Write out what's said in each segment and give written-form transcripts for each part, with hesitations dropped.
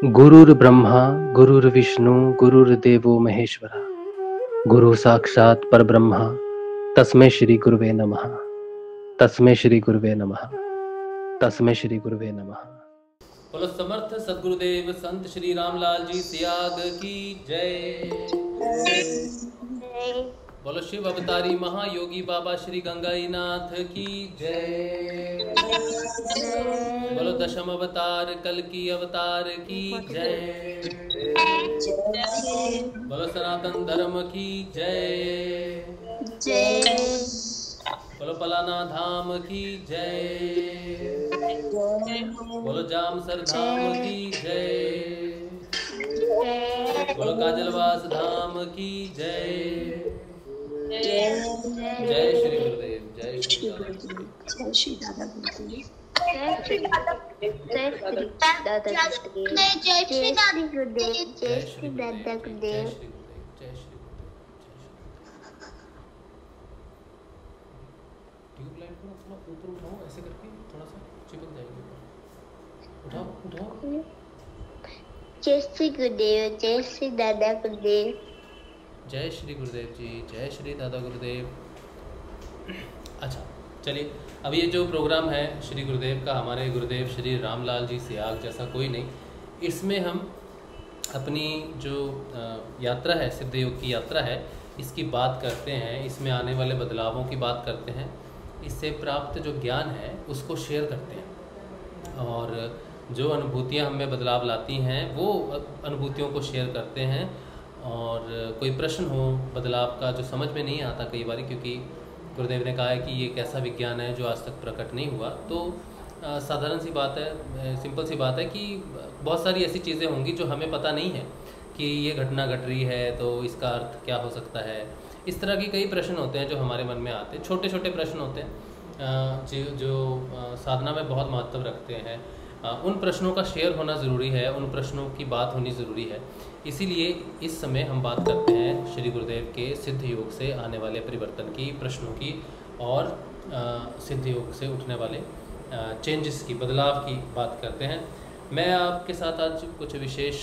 गुरुर्ब्रह्मा गुरुर्विष्णु गुरुर्देवो महेश्वरा गुरु साक्षात् परब्रह्म तस्मै श्री गुरुवे नमः। तस्मै श्री गुरुवे नमः। तस्मै श्री गुरुवे नमः। बोलो समर्थ सदगुरुदेव संत श्री रामलाल जी सियाग की जय। बोलो शिव अवतारी महायोगी बाबा श्री गंगाईनाथ की जय। बोलो दशम अवतार कल की अवतार की जय। बोलो सनातन धर्म की जय। बोलो पलाना धाम की जय। बोलो जामसर धाम की जय। बोलो काजलवास धाम की जय। जय श्री गुरुदेव। जय श्री दादा। जय श्री दादा गुरुदेव। जय श्री दादा गुरुदेव। जय श्री दादा गुरुदेव। जय श्री दादा गुरुदेव। जय श्री दादा गुरुदेव। जय श्री गुरुदेव। ट्यूबलाइट को थोड़ा ऊपर उठाओ, ऐसे करके थोड़ा सा चिपक जाएगी। उठाओ उठाओ। जय श्री गुरुदेव। जय श्री दादा गुरुदेव। जय श्री गुरुदेव जी। जय श्री दादा गुरुदेव। अच्छा चलिए, अब ये जो प्रोग्राम है श्री गुरुदेव का, हमारे गुरुदेव श्री रामलाल जी सियाग जैसा कोई नहीं, इसमें हम अपनी जो यात्रा है, सिद्ध योग की यात्रा है, इसकी बात करते हैं, इसमें आने वाले बदलावों की बात करते हैं, इससे प्राप्त जो ज्ञान है उसको शेयर करते हैं, और जो अनुभूतियाँ हमें बदलाव लाती हैं वो अनुभूतियों को शेयर करते हैं। और कोई प्रश्न हो बदलाव का जो समझ में नहीं आता कई बार, क्योंकि गुरुदेव ने कहा है कि ये एक ऐसा विज्ञान है जो आज तक प्रकट नहीं हुआ, तो साधारण सी बात है, सिंपल सी बात है कि बहुत सारी ऐसी चीज़ें होंगी जो हमें पता नहीं है कि ये घटना घट रही है तो इसका अर्थ क्या हो सकता है। इस तरह के कई प्रश्न होते हैं जो हमारे मन में आते हैं, छोटे छोटे प्रश्न होते हैं जो साधना में बहुत महत्व रखते हैं। उन प्रश्नों का शेयर होना ज़रूरी है, उन प्रश्नों की बात होनी ज़रूरी है। इसीलिए इस समय हम बात करते हैं श्री गुरुदेव के सिद्ध योग से आने वाले परिवर्तन की, प्रश्नों की, और सिद्ध योग से उठने वाले चेंजेस की, बदलाव की बात करते हैं। मैं आपके साथ आज कुछ विशेष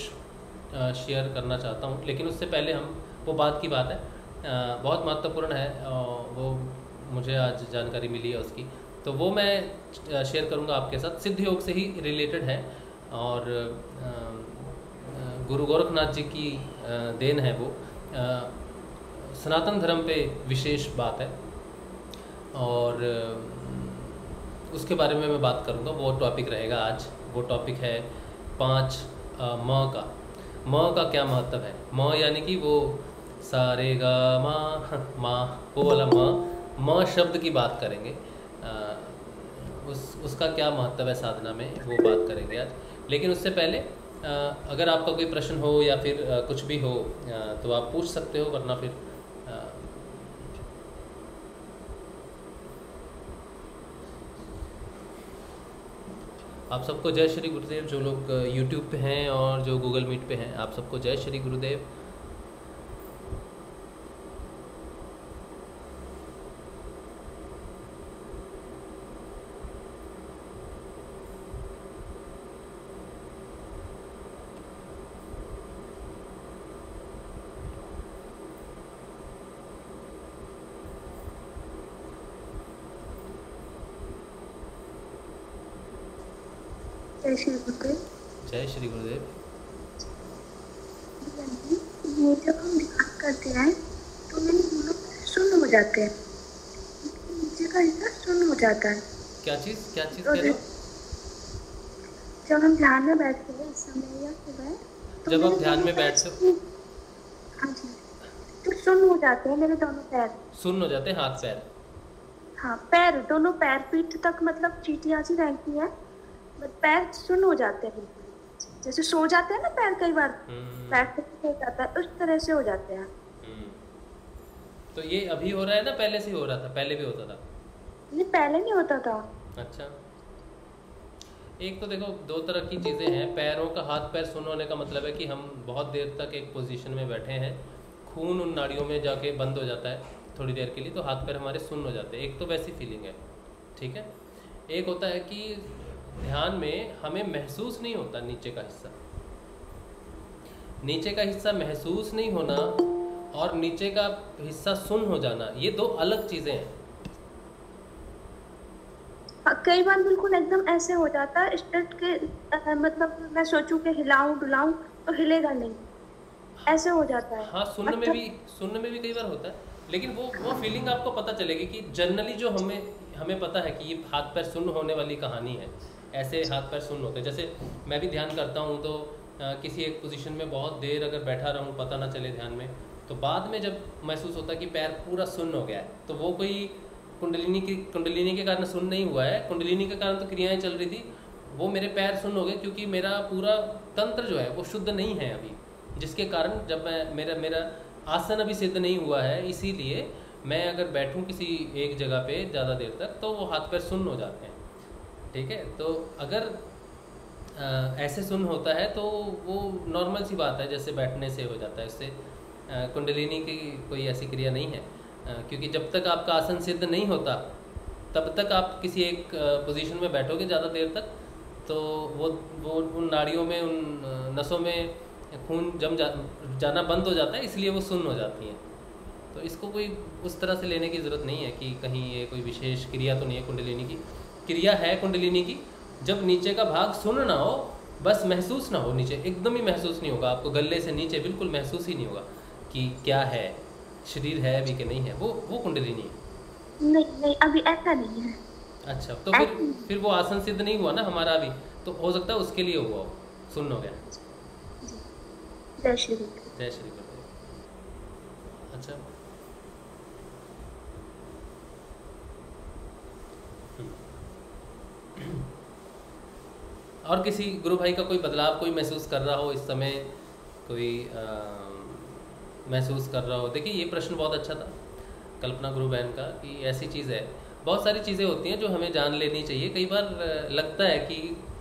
शेयर करना चाहता हूं, लेकिन उससे पहले हम वो बात की बात है, बहुत महत्वपूर्ण है, वो मुझे आज जानकारी मिली है उसकी, तो वो मैं शेयर करूंगा आपके साथ। सिद्ध योग से ही रिलेटेड है और गुरु गोरखनाथ जी की देन है वो। सनातन धर्म पे विशेष बात है और उसके बारे में मैं बात करूंगा, वो टॉपिक रहेगा आज। वो टॉपिक है 5 म का। म का क्या महत्व है। म यानी कि वो सारे गा मा, वो वाला म शब्द की बात करेंगे। उसका क्या महत्व है साधना में, वो बात करेंगे आज। लेकिन उससे पहले अगर आपका कोई प्रश्न हो या फिर कुछ भी हो तो आप पूछ सकते हो, वरना फिर आप सबको जय श्री गुरुदेव। जो लोग यूट्यूब पे हैं और जो गूगल मीट पे हैं, आप सबको जय श्री गुरुदेव। जय श्री गुरुदेव। जय श्री गुरुदेव। ये जब हम ध्यान करते हैं तो मेरे दोनों शून्य हो जाते हैं, नीचे का हिस्सा शून्य हो जाता है। क्या चीज़ तो कह रहे हो? जब हम ध्यान में बैठते हैं इस समय या सुबह, तो जब आप ध्यान में बैठते हो, हाँ जी, तो शून्य हो जाते हैं मेरे दोनों पैर। शून्य हो जाते हैं हाथ पैर। हाँ, पैर, दोनों पैर, पीठ तक मतलब चीटियाँ सी रहती हैं, पैर शून्य हो जाते हैं बिल्कुल। जैसे सो जाते हैं ना पैर, कई बार बैठते हो जाता है, उस तरह से हो जाते हैं। तो ये अभी हो रहा है ना, पहले से हो रहा था? पहले भी होता था? ये पहले नहीं होता था। अच्छा, एक तो देखो दो तरह की चीज़ें हैं। पैरों का, हाथ पैर शून्य होने का मतलब है कि हम बहुत देर तक एक पोजीशन में बैठे हैं, खून उन नाड़ियों में जाके बंद हो जाता है थोड़ी देर के लिए, तो हाथ पैर हमारे शून्य हो जाते हैं। एक तो वैसी फीलिंग है, ठीक है। एक होता है कि ध्यान में हमें महसूस नहीं होता नीचे का हिस्सा, नीचे का हिस्सा महसूस नहीं होना और नीचे का हिस्सा सुन्न हो जाना, ये दो अलग चीजें हैं। कई बार बिल्कुल एकदम ऐसे हो जाता है स्टेट के मतलब मैं सोचूं कि हिलाऊं डुलाऊं तो हिलेगा नहीं, ऐसे हो जाता है। हाँ, सुनने में भी कई बार होता है, लेकिन वो फीलिंग आपको पता चलेगी कि जनरली जो हमें पता है कि ये हाथ पैर सुन्न होने वाली कहानी है, ऐसे हाथ पैर सुन्न होते हैं। जैसे मैं भी ध्यान करता हूँ तो किसी एक पोजीशन में बहुत देर अगर बैठा रहूँ पता ना चले ध्यान में, तो बाद में जब महसूस होता है कि पैर पूरा सुन्न हो गया है, तो वो कोई कुंडलिनी के कारण सुन्न नहीं हुआ है, कुंडलिनी के कारण तो क्रियाएं चल रही थी, वो मेरे पैर सुन्न हो गए क्योंकि मेरा पूरा तंत्र जो है वो शुद्ध नहीं है अभी, जिसके कारण जब मैं मेरा आसन अभी सिद्ध नहीं हुआ है, इसीलिए मैं अगर बैठूं किसी एक जगह पे ज़्यादा देर तक तो वो हाथ पैर सुन्न हो जाते हैं। ठीक है, तो अगर ऐसे सुन्न होता है तो वो नॉर्मल सी बात है, जैसे बैठने से हो जाता है, इससे कुंडलिनी की कोई ऐसी क्रिया नहीं है, क्योंकि जब तक आपका आसन सिद्ध नहीं होता तब तक आप किसी एक पोजीशन में बैठोगे ज़्यादा देर तक, तो वो उन नाड़ियों में, उन नसों में खून जाना बंद हो जाता है, इसलिए वो सुन्न हो जाती हैं। तो इसको कोई उस तरह से लेने की ज़रूरत नहीं है कि कहीं ये कोई विशेष क्रिया तो नहीं है कुंडलिनी की। क्रिया है कुंडलिनी की जब नीचे का भाग सुन्न ना हो, बस महसूस ना हो, नीचे एकदम ही महसूस नहीं होगा आपको, गले से नीचे बिल्कुल महसूस ही नहीं होगा कि क्या है, शरीर है अभी कि नहीं है, वो कुंडलिनी है। नहीं अभी ऐसा नहीं है। अच्छा, तो फिर वो आसन सिद्ध नहीं हुआ ना हमारा अभी, तो हो सकता है उसके लिए हुआ हो, सुन्न हो गया। जय श्री गुरुदेव। जय श्री गुरुदेव। अच्छा, और किसी गुरु भाई का कोई बदलाव कोई महसूस कर रहा हो इस समय, कोई महसूस कर रहा हो? देखिए ये प्रश्न बहुत अच्छा था कल्पना गुरु बहन का, कि ऐसी चीज़ है, बहुत सारी चीज़ें होती हैं जो हमें जान लेनी चाहिए। कई बार लगता है कि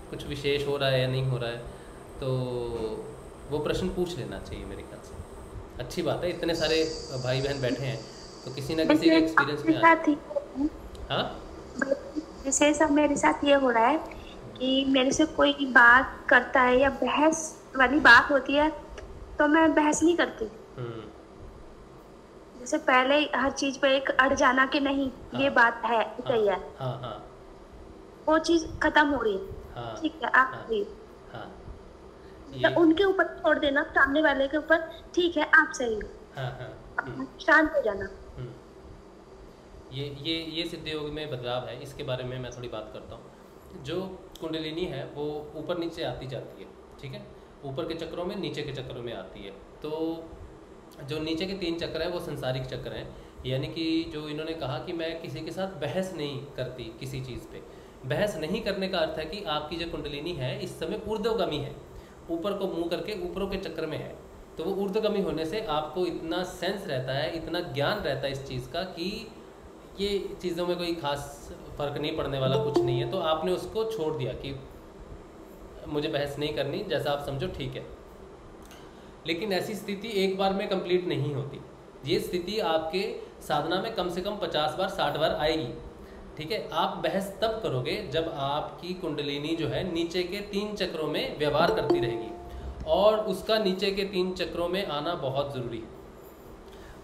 कुछ विशेष हो रहा है या नहीं हो रहा है, तो वो प्रश्न पूछ लेना चाहिए मेरे ख्याल से। अच्छी बात है, इतने सारे भाई बहन बैठे हैं तो किसी ना किसी के एक्सपीरियंस में हाँ विशेष अब मेरे साथ ये हो रहा है कि मेरे से कोई बात करता है या बहस वाली बात होती है तो मैं बहस नहीं करती। जैसे पहले हर चीज पे एक अड़ जाना कि नहीं ये बात है सही है, वो चीज खत्म हो रही है। ठीक है, आप तो उनके ऊपर छोड़ देना, सामने वाले के ऊपर, ठीक है आप सही हो, शांत हो जाना। ये सिद्ध योग में बदलाव है, इसके बारे में मैं थोड़ी बात करता हूँ। जो कुंडलिनी है वो ऊपर नीचे आती जाती है, ठीक है, ऊपर के चक्रों में नीचे के चक्रों में आती है। तो जो नीचे के 3 चक्र हैं वो संसारिक चक्र हैं, यानी कि जो इन्होंने कहा कि मैं किसी के साथ बहस नहीं करती किसी चीज़ पे। बहस नहीं करने का अर्थ है कि आपकी जो कुंडलिनी है इस समय ऊर्ध्वगामी है, ऊपर को मुंह करके ऊपरों के चक्र में है। तो वो ऊर्ध्वगामी होने से आपको इतना सेंस रहता है, इतना ज्ञान रहता है इस चीज़ का कि ये चीज़ों में कोई खास फर्क नहीं पड़ने वाला, कुछ नहीं है। तो आपने उसको छोड़ दिया कि मुझे बहस नहीं करनी, जैसा आप समझो ठीक है। लेकिन ऐसी स्थिति एक बार में कंप्लीट नहीं होती, ये स्थिति आपके साधना में कम से कम 50 बार 60 बार आएगी, ठीक है। आप बहस तब करोगे जब आपकी कुंडलिनी जो है नीचे के 3 चक्रों में व्यवहार करती रहेगी, और उसका नीचे के 3 चक्रों में आना बहुत ज़रूरी है।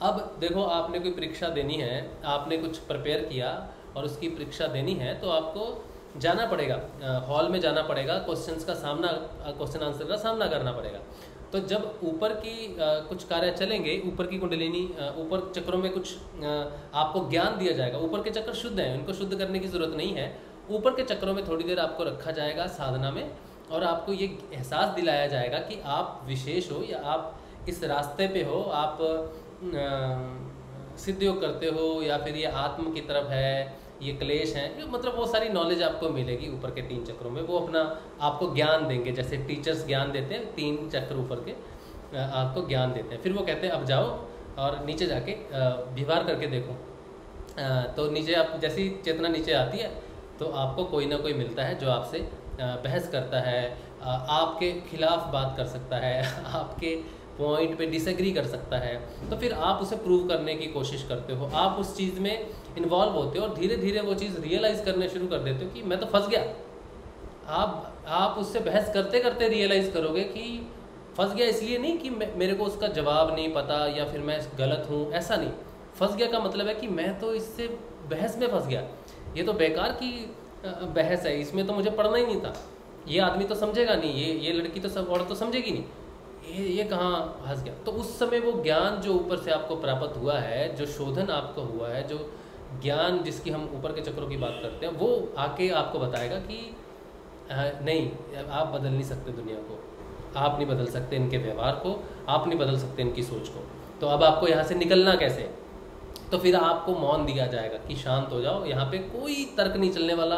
अब देखो, आपने कोई परीक्षा देनी है, आपने कुछ प्रिपेयर किया और उसकी परीक्षा देनी है, तो आपको जाना पड़ेगा, हॉल में जाना पड़ेगा, क्वेश्चन आंसर का सामना करना पड़ेगा। तो जब ऊपर की कुछ कार्य चलेंगे, ऊपर की कुंडलिनी, ऊपर चक्रों में कुछ आपको ज्ञान दिया जाएगा। ऊपर के चक्र शुद्ध हैं, उनको शुद्ध करने की ज़रूरत नहीं है। ऊपर के चक्रों में थोड़ी देर आपको रखा जाएगा साधना में, और आपको ये एहसास दिलाया जाएगा कि आप विशेष हो, या आप इस रास्ते पे हो, आप सिद्ध योग करते हो, या फिर ये आत्म की तरफ है, ये क्लेश है, मतलब वो सारी नॉलेज आपको मिलेगी ऊपर के 3 चक्रों में। वो अपना आपको ज्ञान देंगे, जैसे टीचर्स ज्ञान देते हैं, 3 चक्र ऊपर के आपको ज्ञान देते हैं। फिर वो कहते हैं अब जाओ और नीचे जाके व्यवहार करके देखो। तो नीचे आप जैसी चेतना नीचे आती है तो आपको कोई ना कोई मिलता है जो आपसे बहस करता है, आपके खिलाफ बात कर सकता है, आपके पॉइंट पे डिसएग्री कर सकता है। तो फिर आप उसे प्रूव करने की कोशिश करते हो, आप उस चीज़ में इन्वॉल्व होते हो, और धीरे धीरे वो चीज़ रियलाइज़ करने शुरू कर देते हो कि मैं तो फंस गया। आप उससे बहस करते करते रियलाइज़ करोगे कि फंस गया इसलिए नहीं कि मेरे को उसका जवाब नहीं पता या फिर मैं गलत हूँ, ऐसा नहीं। फंस गया का मतलब है कि मैं तो इससे बहस में फंस गया, ये तो बेकार की बहस है, इसमें तो मुझे पढ़ना ही नहीं था, ये आदमी तो समझेगा नहीं, ये लड़की तो सब औरत तो समझेगी नहीं, ये कहाँ फंस गया। तो उस समय वो ज्ञान जो ऊपर से आपको प्राप्त हुआ है, जो शोधन आपको हुआ है, जो ज्ञान जिसकी हम ऊपर के चक्रों की बात करते हैं, वो आके आपको बताएगा कि नहीं, आप बदल नहीं सकते दुनिया को, आप नहीं बदल सकते इनके व्यवहार को, आप नहीं बदल सकते इनकी सोच को। तो अब आपको यहाँ से निकलना कैसे? तो फिर आपको मौन दिया जाएगा कि शांत हो जाओ, यहाँ पे कोई तर्क नहीं चलने वाला,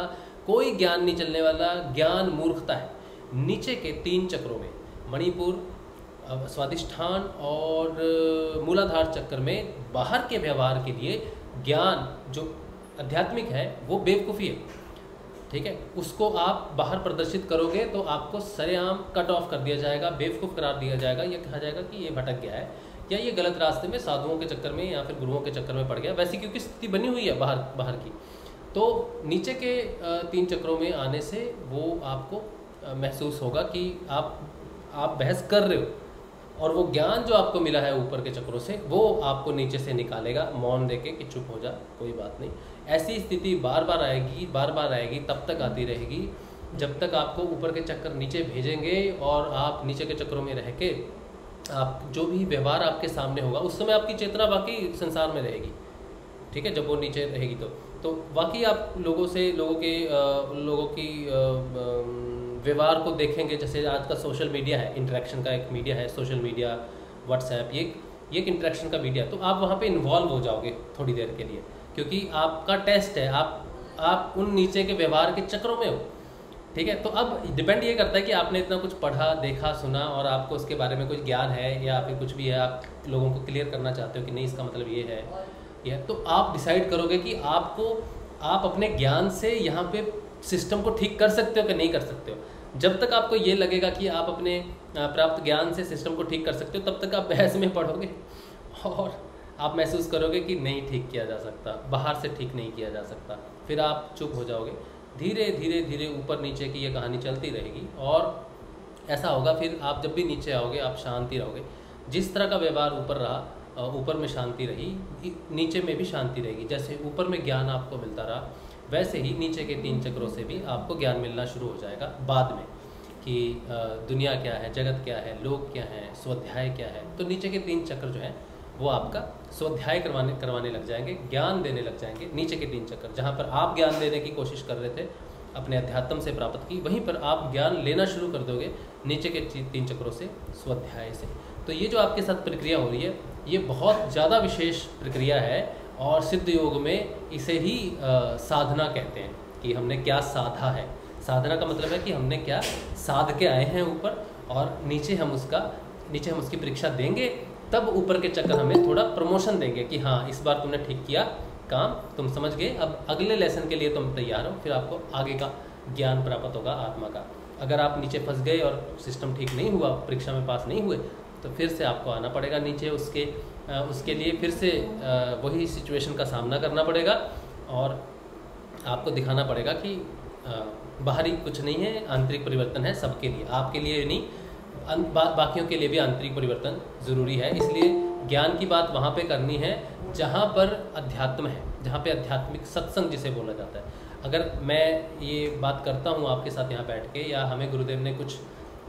कोई ज्ञान नहीं चलने वाला, ज्ञान मूर्खता है। नीचे के 3 चक्रों में, मणिपुर, स्वादिष्ठान और मूलाधार चक्र में बाहर के व्यवहार के लिए ज्ञान जो आध्यात्मिक है वो बेवकूफ़ी है, ठीक है। उसको आप बाहर प्रदर्शित करोगे तो आपको सरेआम कट ऑफ कर दिया जाएगा, बेवकूफ़ करार दिया जाएगा, ये कहा जाएगा कि ये भटक गया है या ये गलत रास्ते में, साधुओं के चक्कर में या फिर गुरुओं के चक्कर में पड़ गया, वैसी क्योंकि स्थिति बनी हुई है बाहर की। तो नीचे के 3 चक्रों में आने से वो आपको महसूस होगा कि आप बहस कर रहे हो, और वो ज्ञान जो आपको मिला है ऊपर के चक्रों से वो आपको नीचे से निकालेगा मौन देके कि चुप हो जा, कोई बात नहीं। ऐसी स्थिति बार बार आएगी, तब तक आती रहेगी जब तक आपको ऊपर के चक्कर नीचे भेजेंगे और आप नीचे के चक्रों में रह के आप जो भी व्यवहार आपके सामने होगा, उस समय आपकी चेतना बाकी संसार में रहेगी, ठीक है। जब वो नीचे रहेगी तो बाकी आप लोगों की व्यवहार को देखेंगे। जैसे आज का सोशल मीडिया है, इंटरेक्शन का एक मीडिया है, सोशल मीडिया, व्हाट्सएप, ये एक इंटरेक्शन का मीडिया। तो आप वहाँ पे इन्वॉल्व हो जाओगे थोड़ी देर के लिए, क्योंकि आपका टेस्ट है, आप उन नीचे के व्यवहार के चक्रों में हो, ठीक है। तो अब डिपेंड ये करता है कि आपने इतना कुछ पढ़ा, देखा, सुना और आपको उसके बारे में कुछ ज्ञान है या फिर कुछ भी है, आप लोगों को क्लियर करना चाहते हो कि नहीं इसका मतलब ये है, तो आप डिसाइड करोगे कि आप अपने ज्ञान से यहाँ पे सिस्टम को ठीक कर सकते हो कि नहीं कर सकते हो। जब तक आपको ये लगेगा कि आप अपने प्राप्त ज्ञान से सिस्टम को ठीक कर सकते हो, तब तक आप बहस में पढ़ोगे और आप महसूस करोगे कि नहीं ठीक किया जा सकता, बाहर से ठीक नहीं किया जा सकता, फिर आप चुप हो जाओगे। धीरे धीरे ऊपर नीचे की ये कहानी चलती रहेगी और ऐसा होगा। फिर आप जब भी नीचे आओगे आप शांति रहोगे। जिस तरह का व्यवहार ऊपर रहा, ऊपर में शांति रही, नीचे में भी शांति रहेगी। जैसे ऊपर में ज्ञान आपको मिलता रहा, वैसे ही नीचे के 3 चक्रों से भी आपको ज्ञान मिलना शुरू हो जाएगा बाद में, कि दुनिया क्या है, जगत क्या है, लोग क्या हैं, स्वाध्याय क्या है। तो नीचे के 3 चक्र जो हैं वो आपका स्वाध्याय करवाने लग जाएंगे, ज्ञान देने लग जाएंगे। नीचे के 3 चक्र जहाँ पर आप ज्ञान देने की कोशिश कर रहे थे, अपने अध्यात्म से प्राप्त की, वहीं पर आप ज्ञान लेना शुरू कर दोगे नीचे के 3 चक्रों से, स्वाध्याय से। तो ये जो आपके साथ प्रक्रिया हो रही है, ये बहुत ज़्यादा विशेष प्रक्रिया है और सिद्ध योग में इसे ही साधना कहते हैं कि हमने क्या साधा है। साधना का मतलब है कि हमने क्या साध के आए हैं ऊपर, और नीचे हम उसकी परीक्षा देंगे, तब ऊपर के चक्कर हमें थोड़ा प्रमोशन देंगे कि हाँ इस बार तुमने ठीक किया काम, तुम समझ गए, अब अगले लेसन के लिए तुम तैयार हो, फिर आपको आगे का ज्ञान प्राप्त होगा आत्मा का। अगर आप नीचे फंस गए और सिस्टम ठीक नहीं हुआ, परीक्षा में पास नहीं हुए, तो फिर से आपको आना पड़ेगा नीचे, उसके लिए फिर से वही सिचुएशन का सामना करना पड़ेगा और आपको दिखाना पड़ेगा कि बाहरी कुछ नहीं है, आंतरिक परिवर्तन है सबके लिए, आपके लिए नहीं, बाकियों के लिए भी आंतरिक परिवर्तन ज़रूरी है। इसलिए ज्ञान की बात वहाँ पे करनी है जहाँ पर अध्यात्म है, जहाँ पे आध्यात्मिक सत्संग जिसे बोला जाता है। अगर मैं ये बात करता हूँ आपके साथ यहाँ बैठ के, या हमें गुरुदेव ने कुछ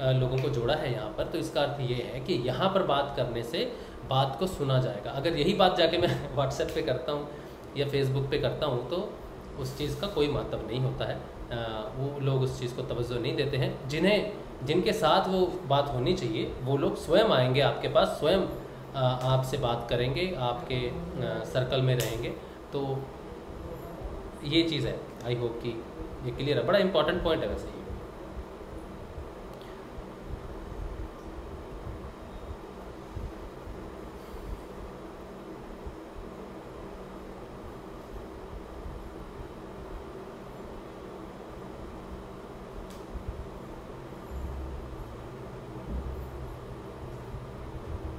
लोगों को जोड़ा है यहाँ पर, तो इसका अर्थ ये है कि यहाँ पर बात करने से बात को सुना जाएगा। अगर यही बात जाके मैं व्हाट्सएप पे करता हूँ या फेसबुक पे करता हूँ, तो उस चीज़ का कोई महत्व नहीं होता है, वो लोग उस चीज़ को तवज्जो नहीं देते हैं। जिनके साथ वो बात होनी चाहिए वो लोग स्वयं आएंगे आपके पास, स्वयं आपसे बात करेंगे, आपके सर्कल में रहेंगे। तो ये चीज़ है, आई होप कि ये क्लियर है। बड़ा इंपॉर्टेंट पॉइंट है वैसे ये।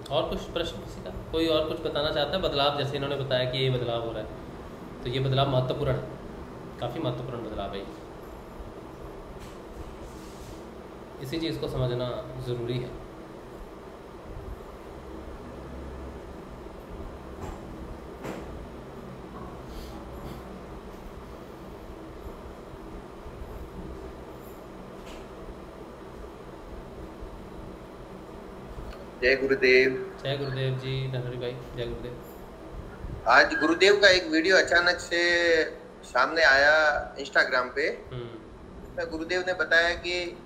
और कुछ प्रश्न किसी का? कोई और कुछ बताना चाहता है? बदलाव जैसे इन्होंने बताया कि ये बदलाव हो रहा है, तो ये बदलाव महत्वपूर्ण है, काफ़ी महत्वपूर्ण बदलाव है। इसी चीज़ को समझना ज़रूरी है। जय गुरुदेव। जय गुरुदेव जी नरहरि भाई, जय गुरुदेव। आज गुरुदेव का एक वीडियो अचानक से सामने आया इंस्टाग्राम पे। गुरुदेव ने बताया कि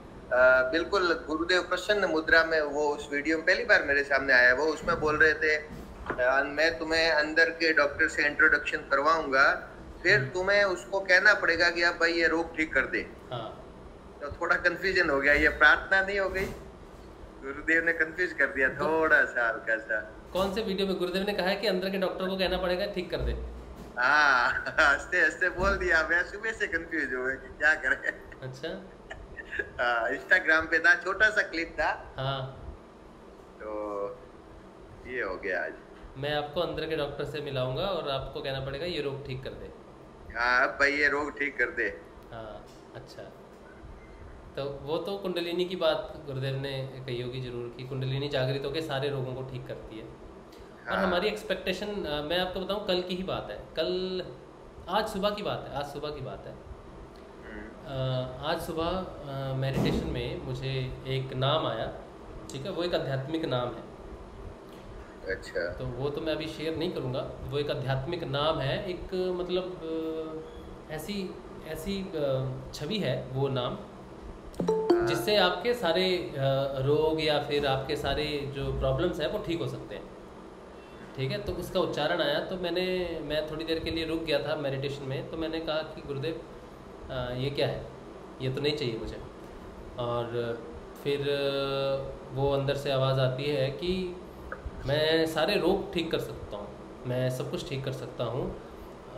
बिल्कुल गुरुदेव प्रसन्न मुद्रा में, वो उस वीडियो में पहली बार मेरे सामने आया, वो उसमें बोल रहे थे मैं तुम्हें अंदर के डॉक्टर से इंट्रोडक्शन करवाऊंगा, फिर तुम्हें उसको कहना पड़ेगा कि अब भाई ये रोग ठीक कर दे। हाँ। तो थोड़ा कंफ्यूजन हो गया, ये प्रार्थना नहीं हो गई? गुरुदेव ने कंफ्यूज कर दिया थोड़ा सा, हल्का सा। कौन से वीडियो में गुरुदेव ने कहा है कि अंदर के डॉक्टर को कहना पड़ेगा ठीक कर दे? हाँ, हंसते हंसते बोल दिया। मैं सुबह से कंफ्यूज हुआ कि क्या करें। अच्छा। इंस्टाग्राम पे था, छोटा सा क्लिप था। हाँ। तो ये हो गया आज। मैं आपको अंदर के डॉक्टर से मिलाऊंगा और आपको कहना पड़ेगा ये रोग ठीक कर दे। हाँ, अब भाई ये रोग ठीक कर दे। हाँ, अच्छा। तो वो तो कुंडलिनी की बात गुरुदेव ने कही होगी जरूर, कि कुंडलिनी जागृत होकर सारे रोगों को ठीक करती है। हाँ। और हमारी एक्सपेक्टेशन, मैं आपको बताऊं, कल की ही बात है, आज सुबह की बात है। आज सुबह मेडिटेशन में मुझे एक नाम आया, ठीक है, वो एक आध्यात्मिक नाम है। अच्छा। तो वो तो मैं अभी शेयर नहीं करूँगा। वो एक आध्यात्मिक नाम है, एक मतलब ऐसी छवि है वो नाम, जिससे आपके सारे रोग या फिर आपके सारे जो प्रॉब्लम्स हैं वो ठीक हो सकते हैं। ठीक है, तो उसका उच्चारण आया तो मैं थोड़ी देर के लिए रुक गया था मेडिटेशन में। तो मैंने कहा कि गुरुदेव ये क्या है, ये तो नहीं चाहिए मुझे। और फिर वो अंदर से आवाज़ आती है कि मैं सारे रोग ठीक कर सकता हूँ, मैं सब कुछ ठीक कर सकता हूँ,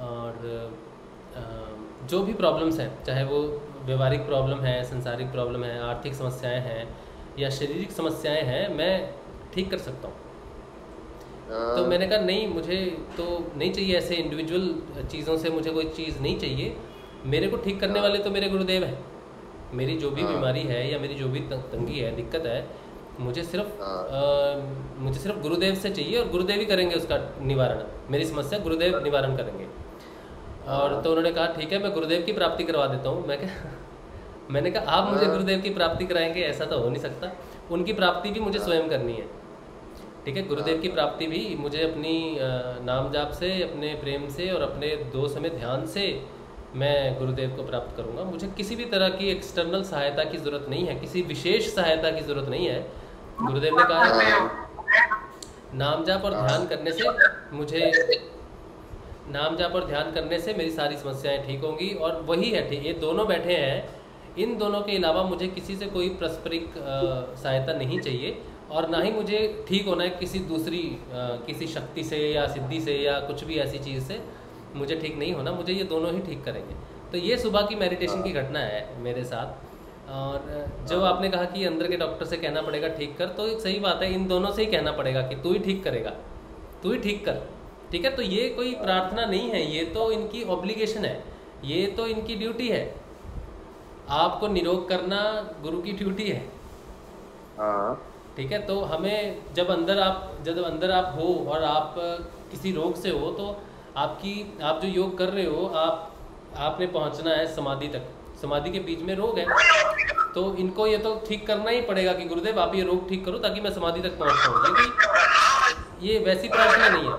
और जो भी प्रॉब्लम्स हैं, चाहे वो व्यवहारिक प्रॉब्लम है, संसारिक प्रॉब्लम है, आर्थिक समस्याएं हैं या शारीरिक समस्याएं हैं, मैं ठीक कर सकता हूँ। तो मैंने कहा नहीं, मुझे तो नहीं चाहिए, ऐसे इंडिविजुअल चीज़ों से मुझे कोई चीज़ नहीं चाहिए। मेरे को ठीक करने वाले तो मेरे गुरुदेव हैं। मेरी जो भी बीमारी है या मेरी जो भी तंगी है, दिक्कत है, मुझे सिर्फ गुरुदेव से चाहिए और गुरुदेव ही करेंगे उसका निवारण। मेरी समस्या गुरुदेव निवारण करेंगे। और तो उन्होंने कहा ठीक है, मैं गुरुदेव की प्राप्ति करवा देता हूँ। मैंने कहा आप मुझे गुरुदेव की प्राप्ति कराएंगे, ऐसा तो हो नहीं सकता। उनकी प्राप्ति भी मुझे स्वयं करनी है। ठीक है, गुरुदेव की प्राप्ति भी मुझे अपनी नाम जाप से, अपने प्रेम से और अपने दो समय ध्यान से मैं गुरुदेव को प्राप्त करूँगा। मुझे किसी भी तरह की एक्सटर्नल सहायता की ज़रूरत नहीं है, किसी विशेष सहायता की ज़रूरत नहीं है। गुरुदेव ने कहा नाम जाप और ध्यान करने से मेरी सारी समस्याएं ठीक होंगी। और वही है, ठीक, ये दोनों बैठे हैं, इन दोनों के अलावा मुझे किसी से कोई पारस्परिक सहायता नहीं चाहिए, और ना ही मुझे ठीक होना है किसी दूसरी किसी शक्ति से या सिद्धि से या कुछ भी ऐसी चीज़ से मुझे ठीक नहीं होना, मुझे ये दोनों ही ठीक करेंगे। तो ये सुबह की मेडिटेशन की घटना है मेरे साथ। और जो आपने कहा कि अंदर के डॉक्टर से कहना पड़ेगा ठीक कर, तो एक सही बात है, इन दोनों से ही कहना पड़ेगा कि तू ही ठीक करेगा, तू ही ठीक कर। ठीक है, तो ये कोई प्रार्थना नहीं है, ये तो इनकी ऑब्लिगेशन है, ये तो इनकी ड्यूटी है। आपको निरोग करना गुरु की ड्यूटी है। ठीक है, तो हमें जब अंदर आप हो और आप किसी रोग से हो, तो आप जो योग कर रहे हो, आपने पहुंचना है समाधि तक। समाधि के बीच में रोग है, तो इनको ये तो ठीक करना ही पड़ेगा कि गुरुदेव आप ये रोग ठीक करो ताकि मैं समाधि तक पहुंच पाऊँ। क्योंकि ये वैसी प्रार्थना नहीं है,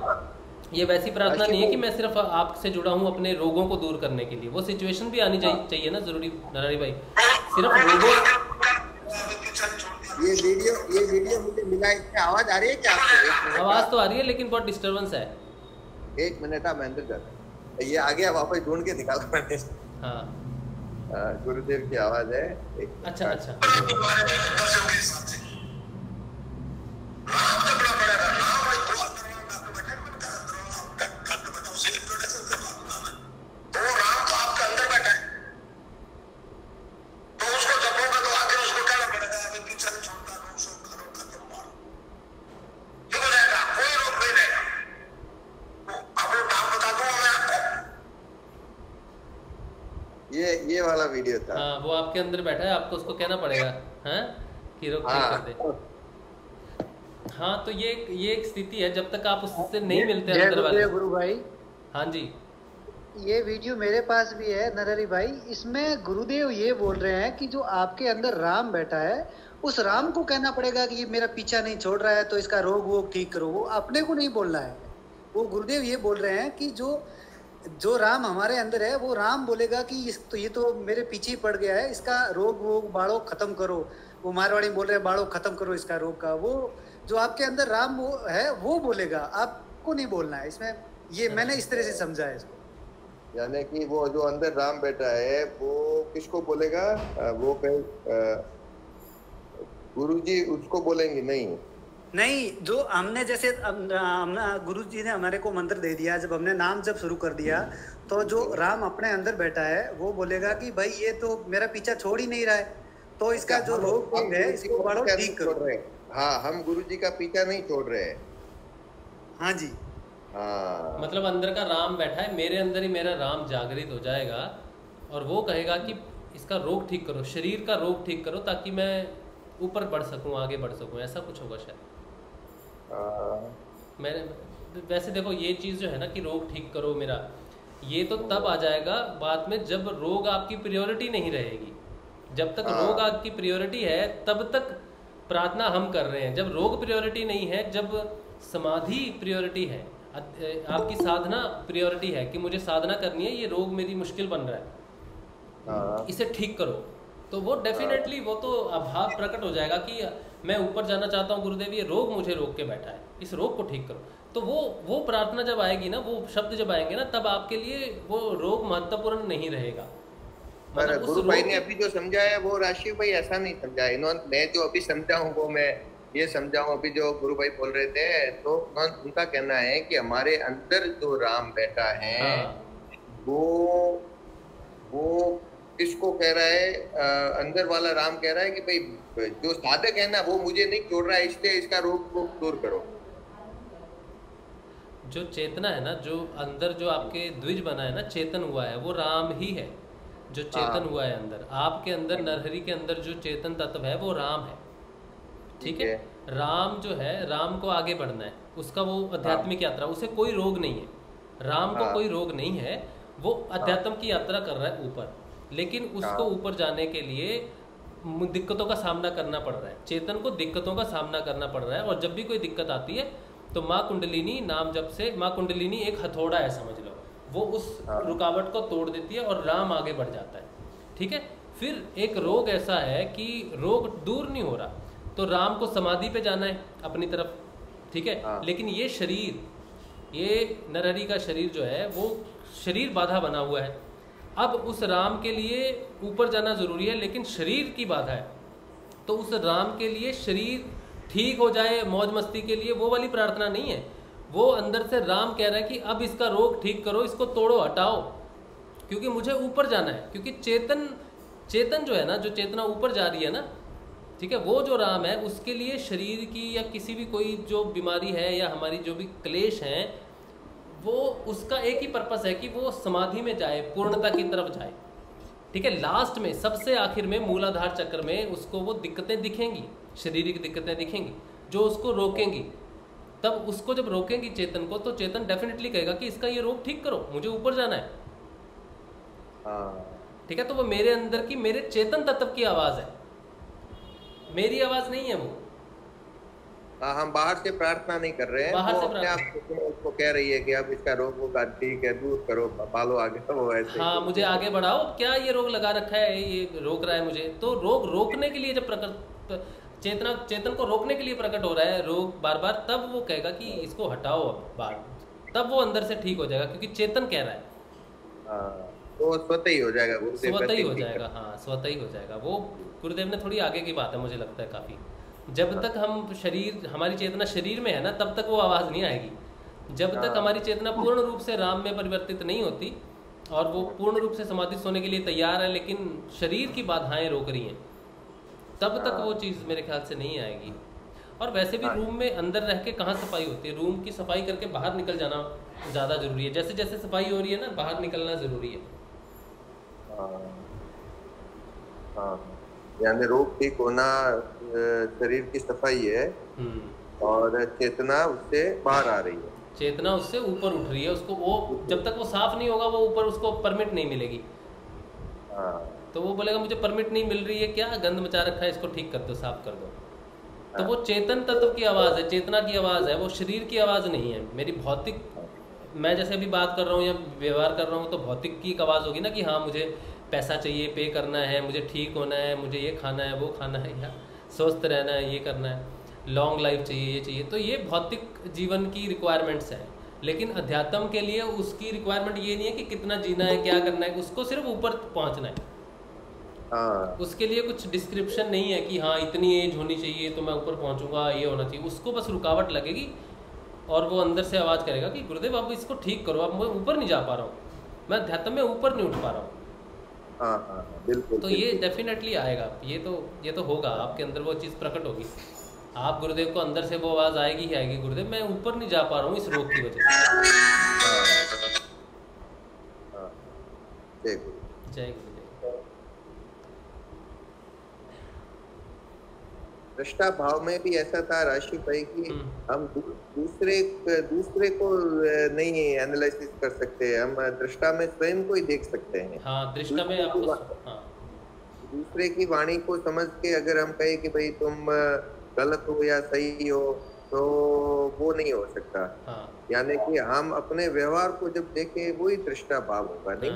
ये वैसी प्रार्थना नहीं है कि मैं सिर्फ आपसे जुड़ा हूँ अपने रोगों को दूर करने के लिए। वो सिचुएशन भी आनी चाहिए ना, जरूरी नरहरि भाई। सिर्फ रोगों, ये वीडियो मुझे मिला, इसमें आवाज आ रही है क्या आपको? आवाज तो आ रही है लेकिन बहुत डिस्टर्बेंस है। एक मिनट, मैं अंदर जाता। ये आ गया, वापस ढूंढ के निकाला मैंने। हाँ, गुरुदेव की आवाज है। अच्छा। ये वाला वीडियो था। हाँ, वो आपके अंदर बैठा है, आपको उसको कहना पड़ेगा कि रोग ठीक कर दे। हाँ, तो ये एक स्थिति है, जब तक आप उससे नहीं मिलते अंदर वाले। गुरु भाई। हाँ जी, ये वीडियो मेरे पास भी है नरहरि भाई। इसमें गुरुदेव ये बोल रहे हैं कि जो आपके अंदर राम बैठा है, उस राम को कहना पड़ेगा कि ये मेरा पीछा नहीं छोड़ रहा है तो इसका रोग वोग ठीक करो। वो अपने को नहीं बोलना है। वो गुरुदेव ये बोल रहे हैं कि जो राम हमारे अंदर है वो राम बोलेगा कि ये तो मेरे पीछे ही पड़ गया है, इसका रोग वोग बाड़ो खत्म करो। वो मारवाड़ी बोल रहे हैं बाड़ो खत्म करो इसका रोग का। वो जो आपके अंदर राम वो है वो बोलेगा, आपको नहीं बोलना है। इसमें ये मैंने इस तरह से समझा है इसको। यानी कि वो जो अंदर राम बैठा है वो किसको बोलेगा? वो कहीं गुरुजी उसको बोलेंगे? नहीं, जो हमने जैसे गुरुजी ने हमारे को मंत्र दे दिया, जब हमने नाम जब शुरू कर दिया तो जो राम अपने अंदर बैठा है वो बोलेगा कि भाई ये तो मेरा पीछा छोड़ ही नहीं रहा है, तो इसका जो रोग है इसको बड़ो ठीक करो। हाँ, हम गुरुजी का पीछा नहीं छोड़ रहे हैं। हाँ जी, हाँ, मतलब अंदर का राम बैठा है, मेरे अंदर ही मेरा राम जागृत हो जाएगा और वो कहेगा कि इसका रोग ठीक करो, शरीर का रोग ठीक करो, ताकि मैं ऊपर बढ़ सकूं, आगे बढ़ सकूं। ऐसा कुछ होगा शायद। मैंने वैसे देखो ये चीज़ जो है ना कि रोग ठीक करो मेरा, ये तो तब आ जाएगा बाद में जब रोग आपकी प्रायोरिटी नहीं रहेगी। जब तक रोग आपकी प्रायोरिटी है तब तक प्रार्थना हम कर रहे हैं। जब रोग प्रायोरिटी नहीं है, जब समाधि प्रायोरिटी है, आपकी साधना प्रायोरिटी है कि मुझे साधना करनी है, ये रोग मेरी मुश्किल बन रहा है, इसे ठीक करो, तो वो डेफिनेटली वो तो अभाव प्रकट हो जाएगा कि मैं ऊपर जाना चाहता हूँ गुरुदेव, ये रोग मुझे रोक के बैठा है, इस रोग को ठीक करो। तो वो प्रार्थना जब आएगी ना, वो शब्द जब आएंगे ना, तब आपके लिए वो रोग महत्वपूर्ण नहीं रहेगा। पर गुरु भाई ने अभी जो समझाया वो राशिव भाई ऐसा नहीं समझाया। इन्होंने, मैं जो अभी समझा हूँ वो मैं ये समझाऊं। अभी जो गुरु भाई बोल रहे थे तो उनका कहना है कि हमारे अंदर जो राम बैठा है वो किसको कह रहा है? अंदर वाला राम कह रहा है कि भाई जो साधक है ना वो मुझे नहीं छोड़ रहा है, इसलिए इसका रोग को दूर करो। जो चेतना है ना, जो अंदर जो आपके द्विज बना है ना, चेतन हुआ है, वो राम ही है। जो चेतन हुआ है अंदर, आपके अंदर नरहरि के अंदर जो चेतन तत्व है वो राम है। ठीक है, राम जो है, राम को आगे बढ़ना है, उसका वो आध्यात्मिक यात्रा, उसे कोई रोग नहीं है। राम को कोई रोग नहीं है, वो अध्यात्म की यात्रा कर रहा है ऊपर, लेकिन उसको ऊपर जाने के लिए दिक्कतों का सामना करना पड़ रहा है। चेतन को दिक्कतों का सामना करना पड़ रहा है, और जब भी कोई दिक्कत आती है तो माँ कुंडलिनी नाम जब से, माँ कुंडलिनी एक हथौड़ा है समझ लो, वो उस रुकावट को तोड़ देती है और राम आगे बढ़ जाता है। ठीक है, फिर एक रोग ऐसा है कि रोग दूर नहीं हो रहा, तो राम को समाधि पे जाना है अपनी तरफ। ठीक है, लेकिन ये शरीर, ये नरहरि का शरीर जो है वो शरीर बाधा बना हुआ है। अब उस राम के लिए ऊपर जाना जरूरी है, लेकिन शरीर की बाधा है, तो उस राम के लिए शरीर ठीक हो जाए मौज मस्ती के लिए वो वाली प्रार्थना नहीं है। वो अंदर से राम कह रहा है कि अब इसका रोग ठीक करो, इसको तोड़ो, हटाओ, क्योंकि मुझे ऊपर जाना है। क्योंकि चेतन जो है ना, जो चेतना ऊपर जा रही है ना, ठीक है, वो जो राम है उसके लिए शरीर की या किसी भी कोई जो बीमारी है या हमारी जो भी क्लेश हैं, वो उसका एक ही पर्पस है कि वो समाधि में जाए, पूर्णता की तरफ जाए। ठीक है, लास्ट में सबसे आखिर में मूलाधार चक्र में उसको वो दिक्कतें दिखेंगी, शारीरिक दिक्कतें दिखेंगी जो उसको रोकेंगी। तब उसको जब रोकेंगी चेतन को, तो चेतन डेफिनेटली कहेगा कि इसका ये रोग ठीक करो, मुझे ऊपर जाना है। ठीक है, तो वो मेरे अंदर की, मेरे चेतन तत्व की आवाज है, मेरी आवाज नहीं है वो। हम बाहर से प्रार्थना नहीं कर रहे हैं, बाहर वो से अपने आप उसको कह रही है कि अब इसका रोग होगा, ठीक है, दूर करो, पालो आगे। वो ऐसे हाँ, मुझे आगे बढ़ाओ, क्या ये रोग लगा रखा है, ये रोक रहा है मुझे। तो रोग रोकने के लिए जब प्रकट चेतन को रोकने के लिए प्रकट हो रहा है रोग बार बार, तब वो कहेगा कि इसको हटाओ अब बार, तब वो अंदर से ठीक हो जाएगा, क्योंकि चेतन कह रहा है। तो स्वतः ही हो जाएगा, स्वतः ही हो जाएगा। हाँ, स्वतः ही हो जाएगा। वो गुरुदेव ने थोड़ी आगे की बात है, मुझे लगता है काफ़ी। जब तक हम शरीर, हमारी चेतना शरीर में है ना, तब तक वो आवाज़ नहीं आएगी। जब तक हमारी चेतना पूर्ण रूप से राम में परिवर्तित नहीं होती और वो पूर्ण रूप से समाधि होने के लिए तैयार है, लेकिन शरीर की बाधाएं रोक रही हैं, तब तक वो चीज़ मेरे ख्याल से नहीं आएगी। और वैसे भी रूम में अंदर रह के कहाँ सफाई होती है, रूम की सफाई करके बाहर निकल जाना ज़्यादा ज़रूरी है। जैसे जैसे सफाई हो रही है ना, बाहर निकलना ज़रूरी है। यानी रोग ठीक होना शरीर की सफाई है और चेतना उससे बाहर आ रही है। चेतना उससे ऊपर उठ रही है, उसको वो जब तक वो साफ नहीं होगा वो ऊपर उसको परमिट नहीं मिलेगी। तो वो बोलेगा मुझे परमिट नहीं मिल रही है, क्या गंद मचा रखा है, इसको ठीक कर दो, साफ कर दो। तो वो चेतन तत्व की आवाज़ है, चेतना की आवाज़ है, वो शरीर की आवाज़ नहीं है। मेरी भौतिक, मैं जैसे अभी बात कर रहा हूँ या व्यवहार कर रहा हूँ तो भौतिक की एक आवाज़ होगी ना कि हाँ मुझे पैसा चाहिए, पे करना है, मुझे ठीक होना है, मुझे ये खाना है, वो खाना है, या स्वस्थ रहना है, ये करना है, लॉन्ग लाइफ चाहिए, ये चाहिए। तो ये भौतिक जीवन की रिक्वायरमेंट्स हैं। लेकिन अध्यात्म के लिए उसकी रिक्वायरमेंट ये नहीं है कि कितना जीना है, क्या करना है, उसको सिर्फ ऊपर पहुँचना है। उसके लिए कुछ डिस्क्रिप्शन नहीं है कि हाँ इतनी एज होनी चाहिए तो मैं ऊपर पहुंचूंगा, ये होना चाहिए। उसको बस रुकावट लगेगी और वो अंदर से आवाज़ करेगा कि गुरुदेव आप इसको ठीक करो, अब मैं ऊपर नहीं जा पा रहा हूँ, मैं अध्यात्म में ऊपर नहीं उठ पा रहा हूँ। बिल्कुल। तो ये डेफिनेटली आएगा, ये तो होगा, आपके अंदर वो चीज़ प्रकट होगी। आप गुरुदेव को अंदर से वो आवाज़ आएगी ही आएगी, गुरुदेव मैं ऊपर नहीं जा पा रहा हूँ इस रोग की वजह से। जय गुरुदेव। दृष्टा भाव में भी ऐसा था राशि भाई कि हम दूसरे को नहीं एनालिसिस कर सकते, हम दृष्टा में स्वयं को ही देख सकते हैं। हाँ, दृष्टा में आपको दूसरे की वाणी को समझ के अगर हम कहें कि भाई तुम गलत हो या सही हो तो वो नहीं हो सकता। यानी कि हम अपने व्यवहार को जब देखें वही दृष्टा भाव होगा। नहीं?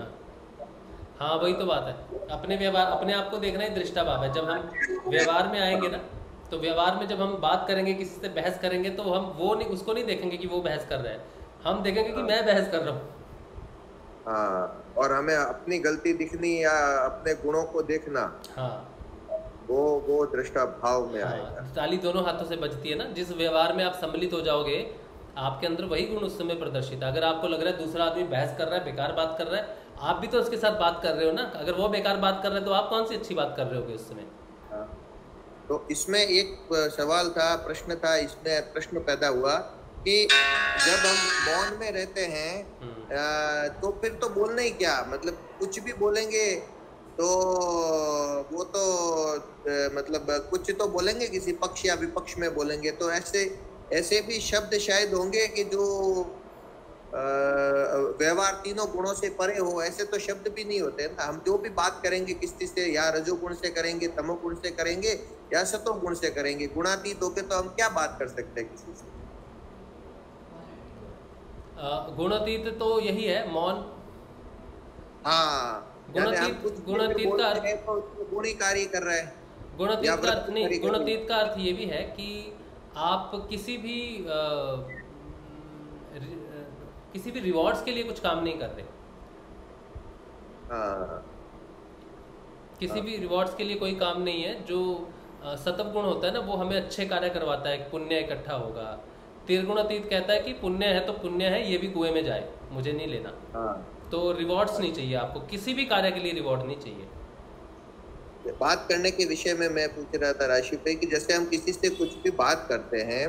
हाँ वही तो बात है, अपने व्यवहार, अपने आप को देखना ही दृष्टा भाव है। जब हम व्यवहार में आएंगे ना, तो व्यवहार में जब हम बात करेंगे, किसी से बहस करेंगे, तो हम वो नहीं, उसको नहीं देखेंगे कि वो बहस कर रहा है, हम देखेंगे कि मैं बहस कर रहा हूँ। हाँ, और हमें अपनी गलती दिखनी या अपने गुणों को देखना, हाँ वो दृष्टा भाव में आएगा। ताली दोनों हाथों से बजती है ना। जिस व्यवहार में आप सम्मिलित हो जाओगे, आपके अंदर वही गुण उस समय प्रदर्शित है। अगर आपको लग रहा है दूसरा आदमी बहस कर रहा है, बेकार बात कर रहा है, आप भी तो उसके साथ बात कर रहे हो ना। अगर वो बेकार बात कर रहे हैं तो आप कौन सी अच्छी बात कर रहे होगे उस समय। तो इसमें एक सवाल था, प्रश्न था, इसमें प्रश्न पैदा हुआ कि जब हम मौन में रहते हैं तो फिर तो बोलना ही क्या, मतलब कुछ भी बोलेंगे तो वो तो मतलब कुछ तो बोलेंगे, किसी पक्ष या विपक्ष में बोलेंगे, तो ऐसे भी शब्द शायद होंगे कि जो व्यवहार तीनों गुणों से परे हो। ऐसे तो शब्द भी नहीं होते ना। हम जो भी बात करेंगे किसी से, या रजोगुण से करेंगे, तमोगुण से करेंगे, या सतोगुण से करेंगे, गुणातीत होके तो हम क्या बात कर सकते हैं किसी से। गुणातीत तो यही है, मौन। हाँ, गुणातीत का अर्थ गुणी कार्य कर रहा है। गुणातीत का अर्थ नहीं, गुणातीत का अर्थ ये भी है कि आप किसी भी रिवॉर्ड्स के लिए कुछ काम नहीं कर रहे। किसी भी रिवॉर्ड्स के लिए कोई काम नहीं है। जो सतव गुण होता है ना, वो हमें अच्छे कार्य करवाता है, पुण्य इकट्ठा होगा। त्रिगुणातीत कहता है कि पुण्य है तो पुण्य है, ये भी कुएं में जाए, मुझे नहीं लेना। तो रिवॉर्ड्स नहीं चाहिए आपको, किसी भी कार्य के लिए रिवॉर्ड नहीं चाहिए। बात करने के विषय में मैं पूछ रहा था राशि पे कि जैसे हम किसी से कुछ भी बात करते हैं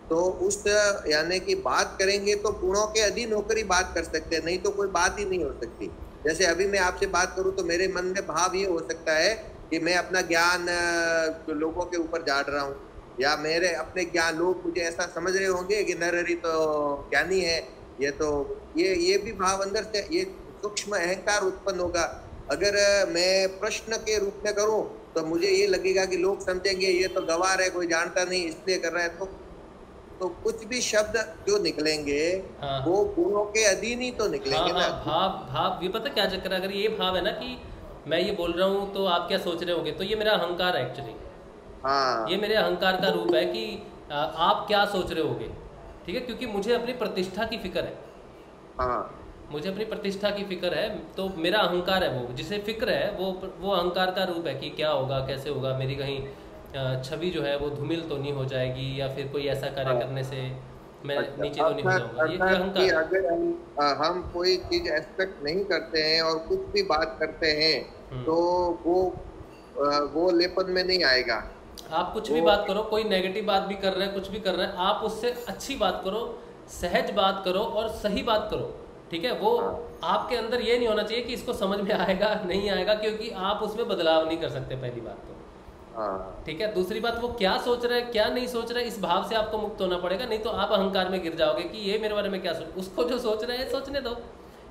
तो उस यानी कि बात करेंगे तो गुणों के अधीन होकर ही बात कर सकते हैं, नहीं तो कोई बात ही नहीं हो सकती। जैसे अभी मैं आपसे बात करूं तो मेरे मन में भाव ये हो सकता है कि मैं अपना ज्ञान लोगों के ऊपर झाड़ रहा हूं, या मेरे अपने ज्ञान, लोग मुझे ऐसा समझ रहे होंगे कि नरहरि तो ज्ञानी है। ये भी भाव अंदर से, ये सूक्ष्म अहंकार उत्पन्न होगा। अगर मैं प्रश्न के रूप में करूं तो मुझे ये लगेगा कि लोग समझेंगे ये तो गंवार है, कोई जानता नहीं इसलिए कर रहा है। तो कुछ भी शब्द जो निकलेंगे वो गुणों के अधीन ही तो निकलेंगे ना। भाव ये पता क्या चक्कर है, अगर ये भाव है ना कि मैं ये बोल रहा हूँ तो आप क्या सोच रहे होगे, तो ये मेरा अहंकार है एक्चुअली। ये मेरे अहंकार का रूप है कि आप क्या सोच रहे होगे, ठीक है, क्योंकि मुझे अपनी प्रतिष्ठा की फिक्र है। मुझे अपनी प्रतिष्ठा की फिक्र है, तो मेरा अहंकार है, वो जिसे फिक्र है वो अहंकार का रूप है कि क्या होगा, कैसे होगा, मेरी कहीं छवि जो है वो धूमिल तो नहीं हो जाएगी, या फिर कोई ऐसा कार्य करने से मैं नीचे तो नहीं हो जाऊंगा। ये अहंकार। अगर हम कोई चीज एक्सपेक्ट नहीं करते हैं और कुछ भी बात करते हैं तो वो लेपन में नहीं आएगा। आप कुछ भी बात करो, कोई नेगेटिव बात भी कर रहे हैं, कुछ भी कर रहे हैं, आप उससे अच्छी बात करो, सहज बात करो और सही बात करो, ठीक है। वो आपके अंदर ये नहीं होना चाहिए कि इसको समझ में आएगा नहीं आएगा, क्योंकि आप उसमें बदलाव नहीं कर सकते, पहली बात तो। ठीक है। दूसरी बात, वो क्या सोच रहा है क्या नहीं सोच रहा है, इस भाव से आपको मुक्त होना पड़ेगा, नहीं तो आप अहंकार में गिर जाओगे कि ये मेरे बारे में क्या सोच, उसको जो सोच रहे हैं सोचने दो।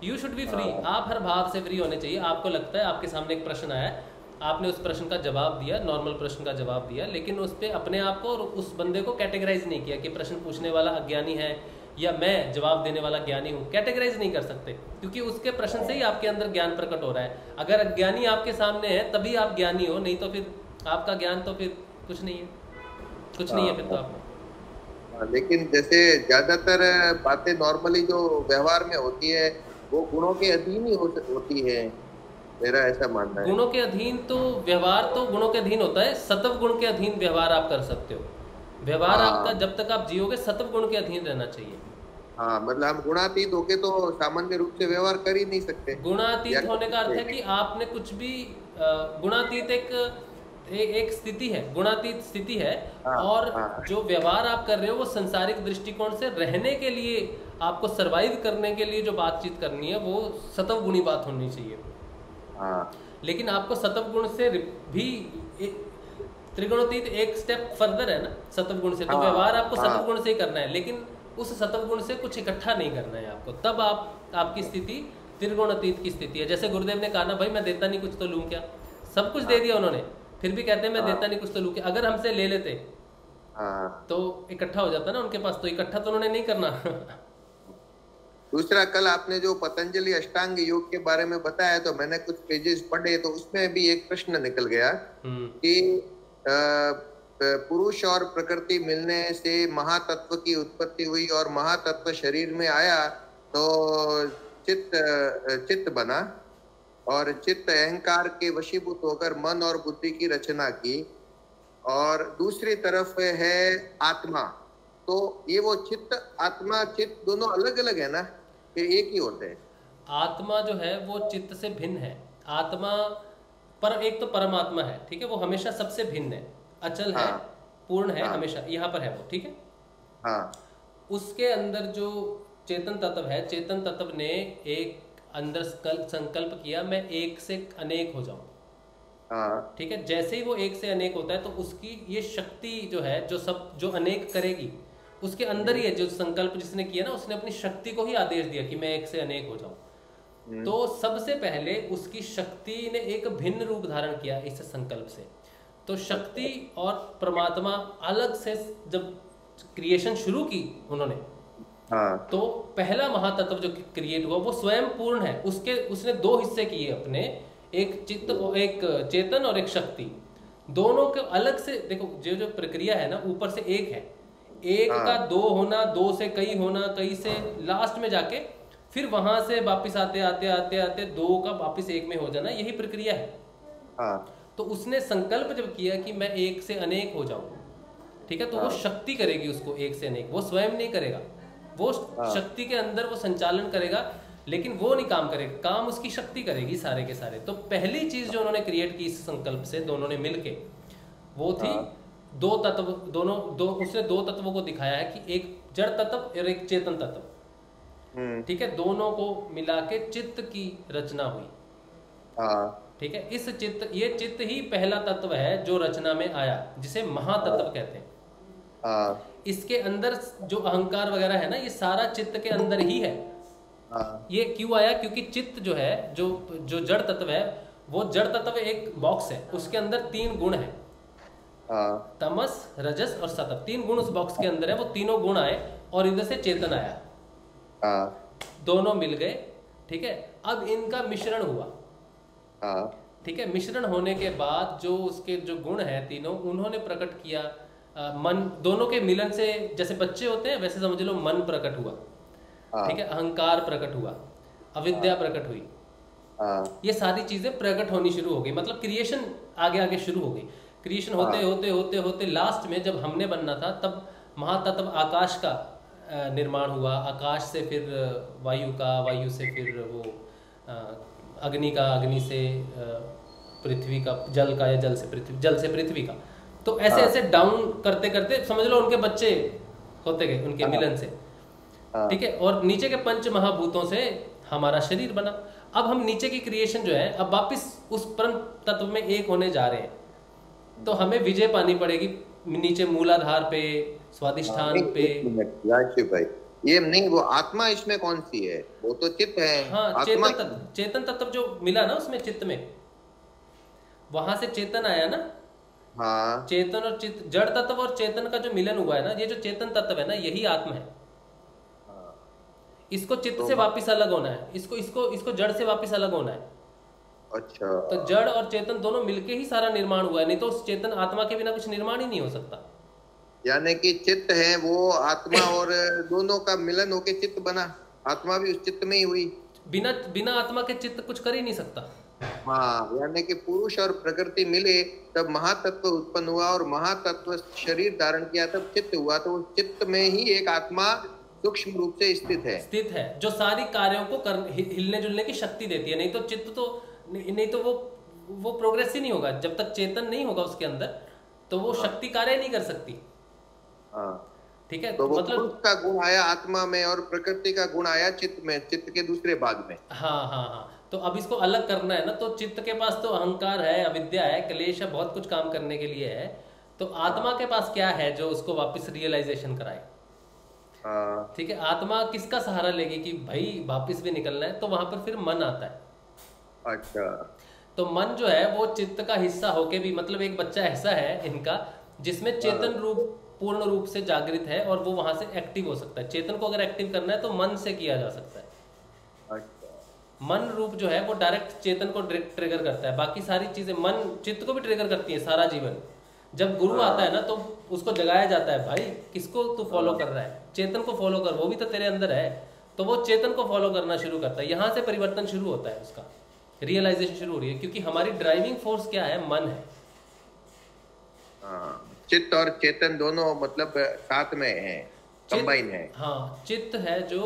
You should be free. आप हर भाव से फ्री होने चाहिए। आपको लगता है आपके सामने एक प्रश्न आया, आपने उस प्रश्न का जवाब दिया, नॉर्मल प्रश्न का जवाब दिया, लेकिन उस पर अपने आप को और उस बंदे को कैटेगराइज नहीं किया कि प्रश्न पूछने वाला अज्ञानी है या मैं जवाब देने वाला ज्ञानी हूँ। कैटेगराइज नहीं कर सकते, क्योंकि उसके प्रश्न से ही आपके अंदर ज्ञान प्रकट हो रहा है। अगर अज्ञानी आपके सामने है तभी आप ज्ञानी हो, नहीं तो फिर आपका ज्ञान तो फिर कुछ नहीं है, कुछ नहीं है फिर तो आप। लेकिन जैसे ज्यादातर बातें नॉर्मली जो व्यवहार में होती है वो गुणों के अधीन ही होती है, मेरा ऐसा मानना है। गुणों के अधीन तो व्यवहार तो गुणों के अधीन होता है, सत्व गुण के अधीन व्यवहार आप कर सकते हो। व्यवहार आपका जब तक आप जियोगे सत्व गुण के अधीन रहना चाहिए। हाँ, मतलब हम गुणातीत होके तो सामान्य रूप से व्यवहार कर ही नहीं सकते। गुणातीत होने का अर्थ है कि आपने कुछ भी गुणातीत एक स्थिति है, गुणातीत स्थिति है। और जो व्यवहार आप कर रहे हो वो संसारिक दृष्टिकोण से रहने के लिए, आपको सरवाइव करने के लिए जो बातचीत करनी है वो सत्व गुणी बात होनी चाहिए। लेकिन आपको सत्व गुण से भी त्रिगुणातीत एक स्टेप फर्दर है ना सत्व गुण से, तो व्यवहार आपको सत्व गुण से ही करना है, लेकिन उस सत्व गुण से कुछ इकट्ठा नहीं करना है आपको, तब आपकी स्थिति त्रिगुणातीत की स्थिति है। जैसे गुरुदेव ने कहा ना, भाई मैं देता नहीं कुछ तो लूं क्या, सब कुछ दे दिया उन्होंने, फिर भी कहते हैं मैं देता नहीं कुछ तो लूं क्या। अगर हमसे ले लेते तो इकट्ठा हो जाता ना उनके पास, तो इकट्ठा तो उन्होंने नहीं करना। दूसरा, कल आपने जो पतंजलि अष्टांग योग के बारे में बताया तो मैंने कुछ पेजेस पढ़े, तो उसमें भी एक प्रश्न निकल गया कि पुरुष और प्रकृति मिलने से महातत्व की उत्पत्ति हुई और महातत्व शरीर में आया तो चित्त बना, और चित्त अहंकार के वशीभूत होकर मन और बुद्धि की रचना की, और दूसरी तरफ है आत्मा। तो ये वो चित्त आत्मा चित्त दोनों अलग अलग है ना, कि एक ही होते हैं? आत्मा जो है वो चित्त से भिन्न है। आत्मा पर एक तो परमात्मा है, ठीक है, वो हमेशा सबसे भिन्न है, अचल है, पूर्ण है, हमेशा यहाँ पर है वो, ठीक है। उसके अंदर जो चेतन तत्व है, चेतन तत्व ने एक अंदर संकल्प किया मैं एक से अनेक हो जाऊं, ठीक है। जैसे ही वो एक से अनेक होता है तो उसकी ये शक्ति जो है, जो अनेक करेगी, उसके अंदर ही है। जो संकल्प जिसने किया ना, उसने अपनी शक्ति को ही आदेश दिया कि मैं एक से अनेक हो जाऊं। तो सबसे पहले उसकी शक्ति ने एक भिन्न रूप धारण किया इस संकल्प से। तो शक्ति और परमात्मा अलग से जब क्रिएशन शुरू की उन्होंने, तो पहला महातत्व जो क्रिएट हुआ वो स्वयं पूर्ण है। उसने दो हिस्से किए अपने, एक चित्त, एक चेतन और एक शक्ति। दोनों के अलग से देखो, जो प्रक्रिया है ना, ऊपर से एक है, एक का दो होना, दो से कई होना, कई से लास्ट में जाके फिर वहां से वापिस आते आते आते आते दो का वापिस एक में हो जाना, यही प्रक्रिया है। तो उसने संकल्प जब किया कि मैं एक से अनेक हो जाऊं, ठीक है, तो वो शक्ति करेगी उसको एक से अनेक, वो स्वयं नहीं करेगा, वो शक्ति के अंदर वो संचालन करेगा, लेकिन वो नहीं काम करेगा, काम उसकी शक्ति करेगी सारे के सारे। तो पहली चीज जो उन्होंने क्रिएट की इस संकल्प से दोनों ने मिलके, वो थी दो तत्व। उसने दो तत्वों को दिखाया है कि एक जड़ तत्व और एक चेतन तत्व, ठीक है, दोनों को मिला के चित्त की रचना हुई, ठीक है। ये चित्त ही पहला तत्व है जो रचना में आया, जिसे महातत्व कहते हैं। इसके अंदर जो अहंकार वगैरह है ना, ये सारा चित्त के अंदर ही है। ये क्यों आया? क्योंकि चित्त जो है, जो जड़ तत्व है, वो जड़ तत्व एक बॉक्स है, उसके अंदर 3 गुण है, तमस, रजस और सत्व। 3 गुण उस बॉक्स के अंदर है। वो तीनों गुण आए और इधर से चेतन आया, दोनों मिल गए, ठीक है। अब इनका मिश्रण हुआ, ठीक है। मिश्रण होने के बाद जो उसके जो गुण है तीनों, उन्होंने प्रकट किया मन। दोनों के मिलन से जैसे बच्चे होते हैं वैसे समझ लो मन प्रकट हुआ, ठीक है, अहंकार प्रकट हुआ, अविद्या प्रकट हुई, ये सारी चीजें प्रकट होनी शुरू हो गई। मतलब क्रिएशन आगे आगे शुरू हो गई। क्रिएशन होते होते होते होते लास्ट में जब हमने बनना था, तब महातत्व आकाश का निर्माण हुआ, आकाश से फिर वायु का, वायु से फिर वो अग्नि का, अग्नि से पृथ्वी का, जल का, या जल से पृथ्वी, जल से पृथ्वी का। तो ऐसे ऐसे डाउन करते करते समझ लो उनके बच्चे होते गए उनके मिलन से, ठीक है। और नीचे के 5 महाभूतों से हमारा शरीर बना। अब हम नीचे की क्रिएशन जो है, अब वापिस उस परम तत्व में एक होने जा रहे हैं, तो हमें विजय पानी पड़ेगी नीचे मूलाधार पे, स्वादिष्ठान पे। भाई ये नहीं, वो आत्मा इसमें कौन सी है? वो तो चित्त है। हाँ, चेतन तत्व जो मिला ना उसमें चित्त में, वहां से चेतन आया ना। हाँ, चेतन और चित्त, जड़ तत्व और चेतन का जो मिलन हुआ है ना, ये जो चेतन तत्व है ना, यही आत्मा है। इसको चित्त से वापस अलग होना है, इसको जड़ से वापस अलग होना है। अच्छा, तो जड़ और चेतन दोनों मिलके ही सारा निर्माण हुआ है, नहीं तो उस चेतन आत्मा के बिना कुछ निर्माण ही नहीं हो सकता। यानी कि चित्त है वो आत्मा और दोनों का मिलन होके चित्त बना, आत्मा भी उस चित्त में ही हुई। बिना आत्मा के चित्त कुछ कर ही नहीं सकता। हाँ, यानी कि पुरुष और प्रकृति मिले तब महातत्व उत्पन्न हुआ, और महातत्व शरीर धारण किया तब चित्त हुआ। तो उस चित्त में ही एक आत्मा सूक्ष्म रूप से स्थित है, जो सारी कार्यों को हिलने जुलने की शक्ति देती है। नहीं तो चित्त तो नहीं तो वो प्रोग्रेस ही नहीं होगा जब तक चेतन नहीं होगा उसके अंदर, तो वो शक्ति कार्य नहीं कर सकती। ठीक है, तो वो मतलब का गुण आया आत्मा में और प्रकृति का गुण आया चित्त में, चित्त के दूसरे भाग में। हाँ। तो अब इसको अलग करना है ना, तो चित्त के पास तो अहंकार है, अविद्या है, क्लेश है, बहुत कुछ काम करने के लिए है। तो आत्मा के पास क्या है जो उसको वापस रियलाइजेशन कराए? ठीक है, आत्मा किसका सहारा लेगी कि भाई वापस भी निकलना है? तो वहां पर फिर मन आता है। अच्छा, तो मन जो है वो चित्त का हिस्सा होके भी, मतलब एक बच्चा ऐसा है इनका जिसमें चेतन रूप पूर्ण रूप से जागृत है, और वो वहां से एक्टिव हो सकता है। चेतन को अगर एक्टिव करना है तो मन से किया जा सकता है। अच्छा, मन रूप जो है वो डायरेक्ट चेतन को ट्रिगर करता है, बाकी सारी चीजें मन चित्त को भी ट्रिगर करती है सारा जीवन। जब गुरु आता है ना तो उसको जगाया जाता है, भाई किसको तू फॉलो कर रहा है? चेतन को फॉलो कर, वो भी तो तेरे अंदर है। तो वो चेतन को फॉलो करना शुरू करता है, यहाँ से परिवर्तन शुरू होता है, उसका रियलाइजेशन शुरू हो रही है। क्योंकि हमारी ड्राइविंग फोर्स क्या है? मन है। चित्त और चेतन दोनों मतलब साथ में है, कंबाइन है। हाँ, चित्त है जो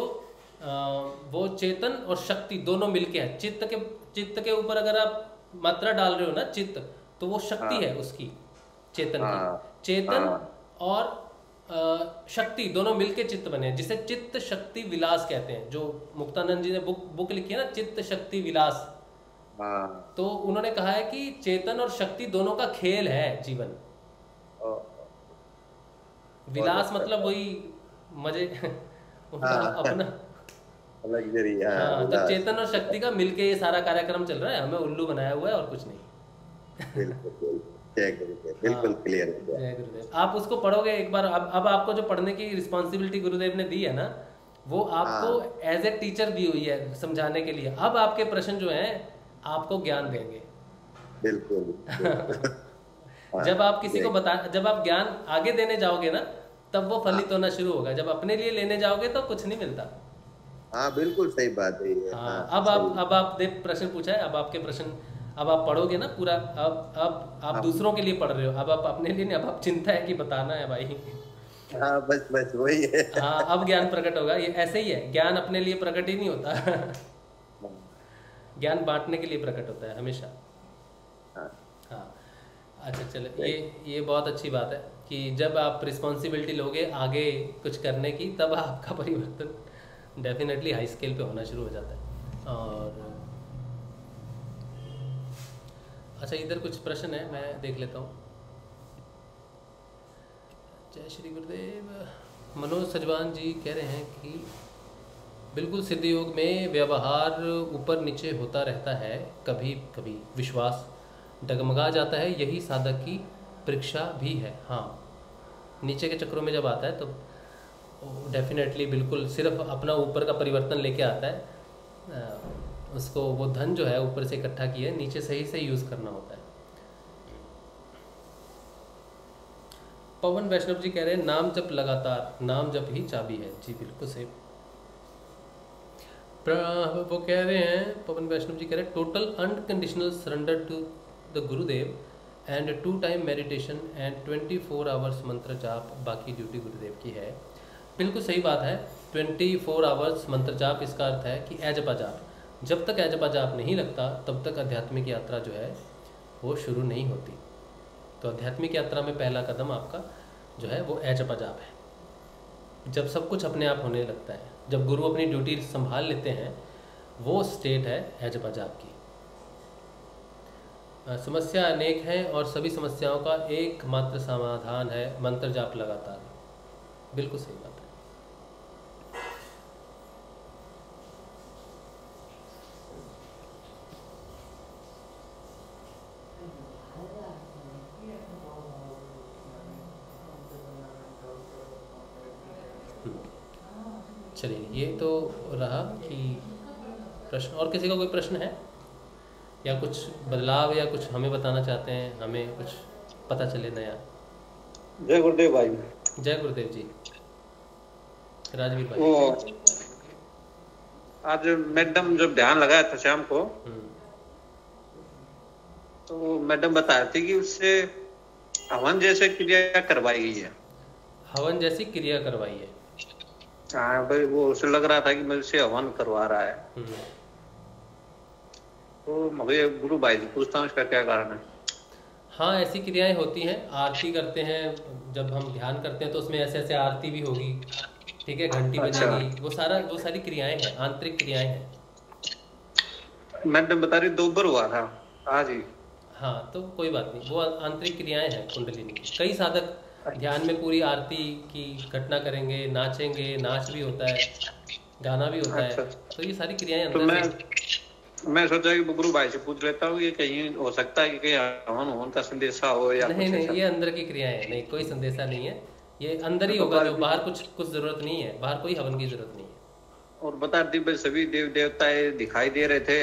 वो चेतन और शक्ति दोनों मिलके है। चित्त के ऊपर अगर आप मात्रा डाल रहे हो ना चित्त, तो वो शक्ति है उसकी, चेतन की। चेतन और शक्ति दोनों मिलके चित्त बने, जिसे चित्त शक्ति विलास कहते हैं। जो मुक्तानंद जी ने बुक लिखी है ना, चित्त शक्ति विलास। तो उन्होंने कहा है कि चेतन और शक्ति दोनों का खेल है जीवन। विलास मतलब वही मजे उनका अपना लग्जरी। तो चेतन और शक्ति का मिलके ये सारा कार्यक्रम चल रहा है, हमें उल्लू बनाया हुआ है और कुछ नहीं। बिल्कुल क्लियर है। जय गुरुदेव। आप उसको पढ़ोगे एक बार। अब आपको जो पढ़ने की रिस्पॉन्सिबिलिटी गुरुदेव ने दी है ना, वो आपको एज ए टीचर दी हुई है समझाने के लिए। अब आपके प्रश्न जो हैं आपको ज्ञान देंगे। बिल्कुल। जब आप किसी को जब आप ज्ञान आगे देने जाओगे ना, तब वो फलित होना शुरू होगा। जब अपने लिए लेने जाओगे तो कुछ नहीं मिलता। हाँ, बिल्कुल सही बात है ये। अब आप प्रश्न पूछा है, अब आपके प्रश्न, अब आप पढ़ोगे ना पूरा। अब आप दूसरों के लिए पढ़ रहे हो, अब आप अपने लिए नहीं, अब आप चिंता है कि बताना है भाई। हाँ, बस वही है। हाँ, अब ज्ञान प्रकट होगा। ये ऐसे ही है, ज्ञान अपने लिए प्रकट ही नहीं होता। ज्ञान बांटने के लिए प्रकट होता है हमेशा। हाँ, अच्छा चलो, ये बहुत अच्छी बात है कि जब आप रिस्पॉन्सिबिलिटी लोगे आगे कुछ करने की, तब आपका परिवर्तन डेफिनेटली हाई स्केल पे होना शुरू हो जाता है। और अच्छा, इधर कुछ प्रश्न है, मैं देख लेता हूँ। जय श्री गुरुदेव। मनोज सजवान जी कह रहे हैं कि बिल्कुल सिद्ध योग में व्यवहार ऊपर नीचे होता रहता है, कभी कभी विश्वास डगमगा जाता है, यही साधक की परीक्षा भी है। हाँ, नीचे के चक्रों में जब आता है तो डेफिनेटली बिल्कुल सिर्फ अपना ऊपर का परिवर्तन लेके आता है। उसको वो धन जो है ऊपर से इकट्ठा किया है, नीचे सही से यूज़ करना होता है। पवन वैष्णव जी कह रहे हैं नाम जप लगातार, नाम जप ही चाबी है। जी बिल्कुल सही। वो कह रहे हैं, पवन वैष्णव जी कह रहे हैं total unconditional surrender to the Gurudev and 2 time meditation and 24 hours mantra jaap, बाकी ड्यूटी गुरुदेव की है। बिल्कुल सही बात है। 24 आवर्स मंत्र जाप, इसका अर्थ है कि एजपा जाप। जब तक एजपा जाप नहीं लगता तब तक आध्यात्मिक यात्रा जो है वो शुरू नहीं होती। तो आध्यात्मिक यात्रा में पहला कदम आपका जो है वो एजपा जाप है। जब सब कुछ अपने आप होने लगता है, जब गुरु अपनी ड्यूटी संभाल लेते हैं, वो स्टेट है एजपा जाप की। समस्या अनेक हैं और सभी समस्याओं का एकमात्र समाधान है मंत्र जाप लगातार। बिल्कुल सही बात है। चलिए, ये तो रहा कि प्रश्न। और किसी का कोई प्रश्न है या कुछ बदलाव या कुछ हमें बताना चाहते हैं, हमें कुछ पता चले नया? जय गुरुदेव भाई। जय गुरुदेव जी। राजवीर भाई, आज मैडम जब ध्यान लगाया था शाम को, तो मैडम बता रही थी कि उससे हवन जैसे क्रिया करवाई गई है। हवन जैसी क्रिया करवाई है? हाँ भाई, वो उसे लग रहा था कि मेरे से हवन करवा रहा है। तो मुझे गुरु भाई से पूछता हूँ इसका क्या कारण है। हाँ, ऐसी क्रियाएं होती हैं। आरती करते हैं, जब हम ध्यान करते हैं तो उसमें ऐसे ऐसे आरती भी होगी, ठीक है, घंटी बजेगी, वो सारी क्रियाएं हैं, आंतरिक क्रियाएं हैं। मैडम बता रही 2 बार हुआ था आज ही। हाँ, तो कोई बात नहीं, वो आंतरिक क्रियाएं हैं कुंडलिनी की। कई साधक ध्यान में पूरी आरती की घटना करेंगे, नाचेंगे, नाच भी होता है, गाना भी होता है, तो ये सारी क्रियाएं अंदर तो मैं सोचा कि गुरु भाई से पूछ लेता हूँ, ये कहीं हो सकता है कि कहीं हवन का संदेशा हो या नहीं। ये अंदर की क्रियाएं हैं, नहीं, कोई संदेशा नहीं है, ये अंदर ही होगा। जो बाहर कुछ जरूरत नहीं है, बाहर कोई हवन की जरूरत नहीं है। और बता दी सभी देव देवता दिखाई दे रहे थे,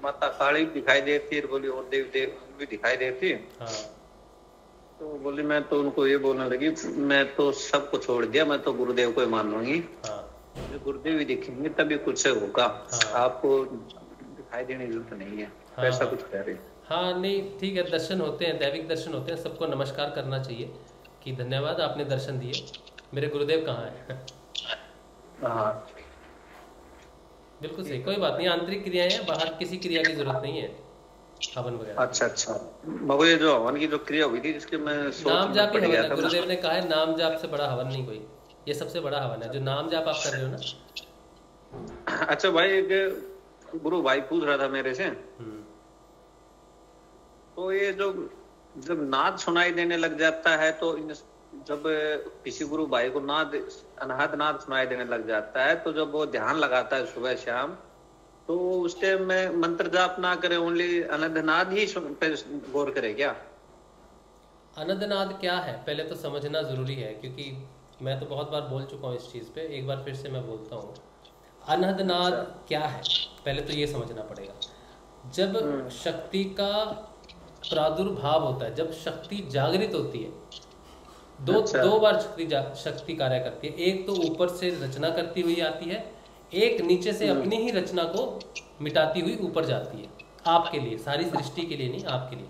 माता काली दिखाई देती, बोली और देव भी दिखाई देती। तो बोली, मैं तो उनको ये बोलने लगी, मैं तो सबको छोड़ दिया, मैं तो गुरुदेव को ही मान लूंगी। गुरुदेव ही दिखेंगे तभी कुछ होगा, आपको दिखाई देने की जरूरत नहीं है। ऐसा कुछ कह रही। हाँ, नहीं, ठीक है, दर्शन होते हैं, दैविक दर्शन होते हैं, सबको नमस्कार करना चाहिए कि धन्यवाद आपने दर्शन दिए, मेरे गुरुदेव कहाँ है। हाँ, बिल्कुल सही, कोई बात नहीं, आंतरिक क्रियाएं हैं, बाहर किसी क्रिया की जरूरत नहीं है, हवन वगैरह। अच्छा, मगर ये जो हवन की जो क्रिया हुई थी, जिसके मैं नाम जाप ही हवन है। गुरुदेव ने कहा है नाम जाप से बड़ा हवन नहीं कोई, ये सबसे बड़ा हवन है, जो नाम जाप आप कर रहे हो ना। अच्छा भाई, एक गुरु भाई पूछ रहा था मेरे से, तो ये जो जब नाद सुनाई देने लग जाता है, तो जब किसी गुरु भाई को अनाहत नाद सुनाई देने लग जाता है, तो जब वो ध्यान लगाता है सुबह शाम, तो उस टाइम में मंत्र जाप ना करे, ओनली अनंतनाद ही पे गौर करे क्या? अनंतनाद क्या है पहले तो समझना जरूरी है, क्योंकि मैं तो बहुत बार बोल चुका हूँ इस चीज पे, एक बार फिर से मैं बोलता हूँ। अनंतनाद क्या है पहले तो ये समझना पड़ेगा। जब शक्ति का प्रादुर्भाव होता है, जब शक्ति जागृत होती है, दो बार शक्ति कार्य करती है। एक तो ऊपर से रचना करती हुई आती है, एक नीचे से अपनी ही रचना को मिटाती हुई ऊपर जाती है, आपके लिए, सारी सृष्टि के लिए नहीं, आपके लिए।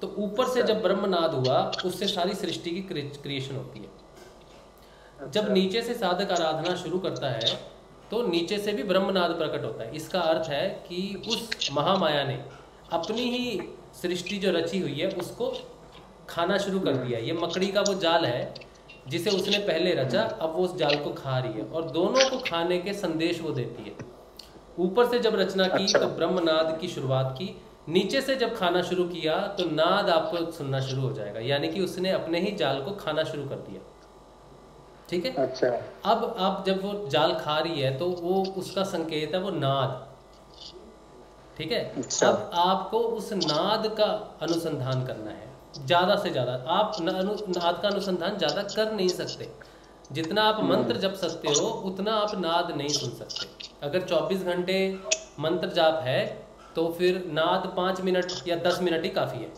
तो ऊपर से जब ब्रह्मनाद हुआ, उससे सारी सृष्टि की क्रिएशन होती है। जब नीचे से साधक आराधना शुरू करता है, तो नीचे से भी ब्रह्मनाद प्रकट होता है। इसका अर्थ है कि उस महामाया ने अपनी ही सृष्टि जो रची हुई है उसको खाना शुरू कर दिया। ये मकड़ी का वो जाल है जिसे उसने पहले रचा, अब वो उस जाल को खा रही है, और दोनों को खाने के संदेश वो देती है। ऊपर से जब रचना की तो ब्रह्मनाद की शुरुआत की, नीचे से जब खाना शुरू किया तो नाद आपको सुनना शुरू हो जाएगा, यानी कि उसने अपने ही जाल को खाना शुरू कर दिया। ठीक है। अच्छा। अब आप जब वो जाल खा रही है तो वो उसका संकेत है वो नाद। ठीक है। अच्छा। अब आपको उस नाद का अनुसंधान करना है ज्यादा से ज्यादा। आप नाद का अनुसंधान ज्यादा कर नहीं सकते। जितना आप मंत्र जप सकते हो उतना आप नाद नहीं सुन सकते। अगर 24 घंटे मंत्र जाप है तो फिर नाद 5 मिनट या 10 मिनट ही काफी है।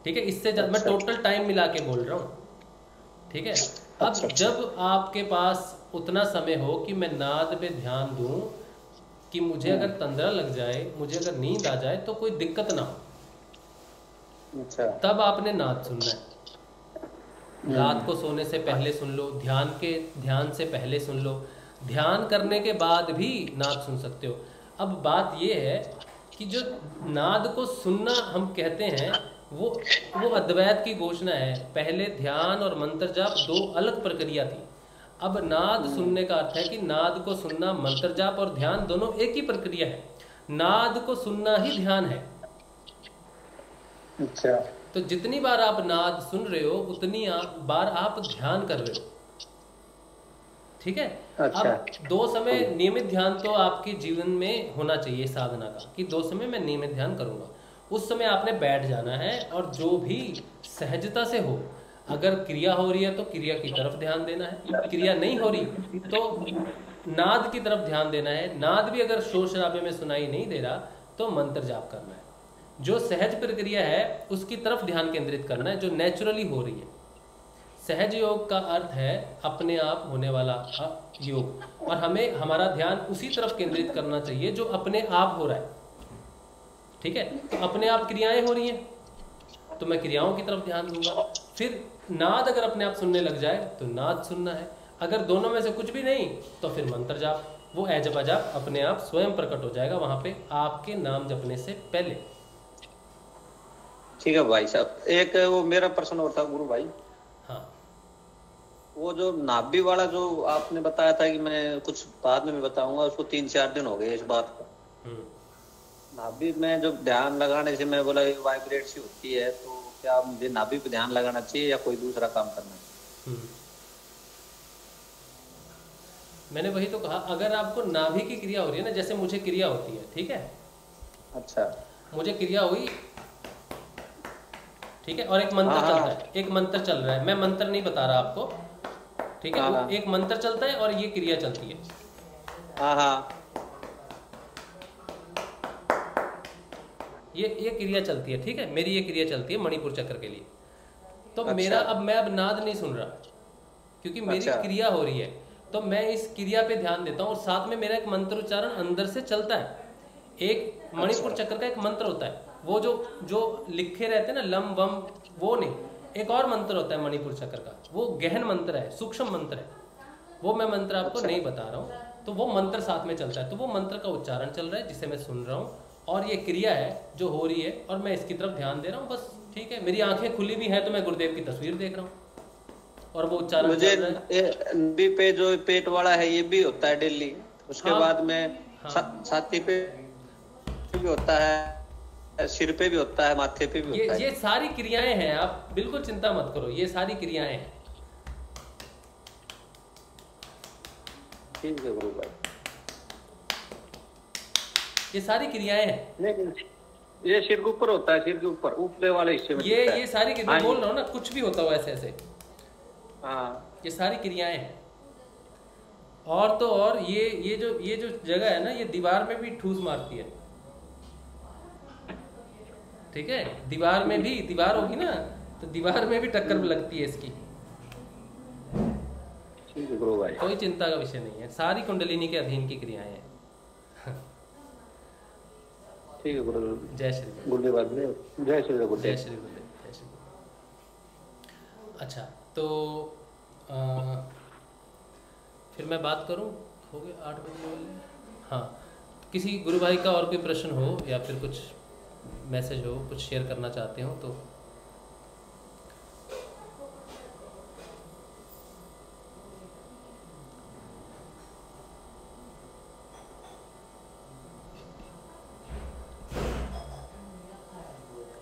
ठीक है। इससे ज्यादा मैं टोटल टाइम मिला के बोल रहा हूँ। ठीक है। अब जब आपके पास उतना समय हो कि मैं नाद पे ध्यान दूं कि मुझे अगर तंद्रा लग जाए, मुझे अगर नींद आ जाए तो कोई दिक्कत ना हो, तब आपने नाद सुनना है। रात को सोने से पहले सुन लो, ध्यान से पहले सुन लो, ध्यान करने के बाद भी नाद सुन सकते हो। अब बात यह है कि जो नाद को सुनना हम कहते हैं वो अद्वैत की घोषणा है। पहले ध्यान और मंत्र जाप 2 अलग प्रक्रिया थी। अब नाद सुनने का अर्थ है कि नाद को सुनना, मंत्र जाप और ध्यान दोनों एक ही प्रक्रिया है। नाद को सुनना ही ध्यान है। अच्छा। तो जितनी बार आप नाद सुन रहे हो उतनी बार आप ध्यान कर रहे हो, ठीक है। अच्छा। अब 2 समय नियमित ध्यान तो आपके जीवन में होना चाहिए साधना का, कि 2 समय मैं नियमित ध्यान करूंगा। उस समय आपने बैठ जाना है और जो भी सहजता से हो, अगर क्रिया हो रही है तो क्रिया की तरफ ध्यान देना है, क्रिया नहीं हो रही तो नाद की तरफ ध्यान देना है। नाद भी अगर शोर शराबे में सुनाई नहीं दे रहा तो मंत्र जाप करना है। जो सहज प्रक्रिया है उसकी तरफ ध्यान केंद्रित करना है, जो नेचुरली हो रही है। सहज योग का अर्थ है अपने आप होने वाला योग, और हमें हमारा ध्यान उसी तरफ केंद्रित करना चाहिए जो अपने आप हो रहा है, ठीक है। तो अपने आप क्रियाएं हो रही हैं तो मैं क्रियाओं की तरफ ध्यान दूंगा। फिर नाद अगर अपने आप सुनने लग जाए तो नाद सुनना है। अगर दोनों में से कुछ भी नहीं तो फिर मंत्र जाप, वो ए जपा जाप अपने आप स्वयं प्रकट हो जाएगा वहां पे आपके नाम जपने से पहले। ठीक है भाई साहब, एक वो मेरा प्रश्न और था गुरु भाई। हाँ, वो जो नाभि वाला जो आपने बताया था कि मैं कुछ बाद में बताऊंगा, उसको 3-4 दिन हो गए इस बात को। नाभि में जो ध्यान लगाने से मैं बोला वाइब्रेट सी होती है, तो क्या मुझे नाभि पे ध्यान लगाना चाहिए या कोई दूसरा काम करना चाहिए? मैंने वही तो कहा, अगर आपको नाभि की क्रिया हो रही है ना, जैसे मुझे क्रिया होती है, ठीक है। अच्छा, मुझे क्रिया हुई, ठीक है, और एक मंत्र चलता है, एक मंत्र चल रहा है, मैं मंत्र नहीं बता रहा आपको, ठीक है। एक मंत्र चलता है और ये क्रिया चलती है। ये क्रिया चलती है, ठीक है। मेरी ये क्रिया चलती है मणिपुर चक्र के लिए। तो अच्छा। मेरा मैं अब नाद नहीं सुन रहा क्योंकि मेरी क्रिया हो रही है, तो मैं इस क्रिया पे ध्यान देता हूँ और साथ में मेरा एक मंत्र उच्चारण अंदर से चलता है। एक मणिपुर चक्र का एक मंत्र होता है, वो जो लिखे रहते हैं ना लम वम, वो नहीं, एक और मंत्र होता है मणिपुर चक्र का, वो गहन मंत्र है, सूक्ष्म मंत्र है, वो मैं मंत्र आपको नहीं बता रहा हूँ। तो वो मंत्र साथ में चलता है, तो वो मंत्र का उच्चारण चल रहा है जिसे मैं सुन रहा हूँ, और ये क्रिया है जो हो रही है और मैं इसकी तरफ ध्यान दे रहा हूँ, बस, ठीक है। मेरी आंखें खुली भी है तो मैं गुरुदेव की तस्वीर देख रहा हूँ और वो उच्चारण मुझे नबी पे जो पेट वाला है ये भी होता है डेली, उसके बाद में छाती पे भी होता है, सिर पे भी होता है, माथे पे भी होता है। ये सारी क्रियाएं हैं, आप बिल्कुल चिंता मत करो, ये सारी क्रियाएं हैं। ठीक है गुरु भाई, ये सारी क्रियाएं हैं। ये सिर के ऊपर होता है, सिर के ऊपर ऊपरे वाले हिस्से में ये सारी क्रियाएं, बोल रहा हूँ ना, कुछ भी होता हो ऐसे ऐसे, हाँ, ये सारी क्रियाएं हैं। और तो और ये जो जगह है ना, ये दीवार में भी ठूस मारती है, ठीक है। दीवार में भी, दीवार होगी ना तो दीवार में भी टक्कर लगती है इसकी। ठीक है गुरु भाई, कोई चिंता का विषय नहीं है, सारी कुंडलिनी के अधीन की क्रियाएं हैं। ठीक है गुरु, जय श्री गुरुदेव, जय श्री गुरुदेव, जय श्री गुरुदेव, जय श्री। अच्छा, तो फिर मैं बात करूं, हो गए 8 बजे वाले। हाँ, किसी गुरु भाई का और कोई प्रश्न हो या फिर कुछ मैसेज हो, कुछ शेयर करना चाहते हो तो